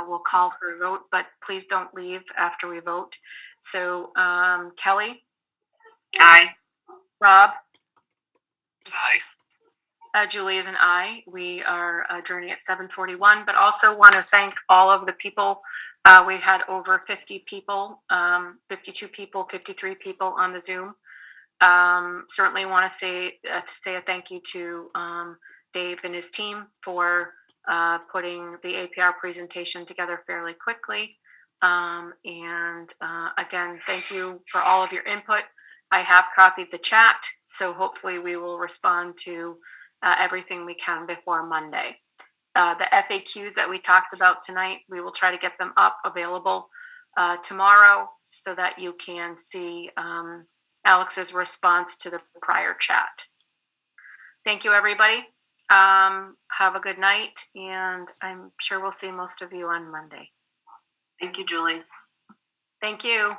will call for a vote, but please don't leave after we vote. So Kelly? Aye. Rob? Aye. Julie is an aye. We are adjourning at 7:41, but also want to thank all of the people. We had over 50 people, 52 people, 53 people on the Zoom. Certainly want to say a thank you to Dave and his team for putting the APR presentation together fairly quickly. Again, thank you for all of your input. I have copied the chat, so hopefully we will respond to everything we can before Monday. The FAQs that we talked about tonight, we will try to get them up available tomorrow so that you can see Alex's response to the prior chat. Thank you, everybody. Have a good night, and I'm sure we'll see most of you on Monday. Thank you, Julie. Thank you.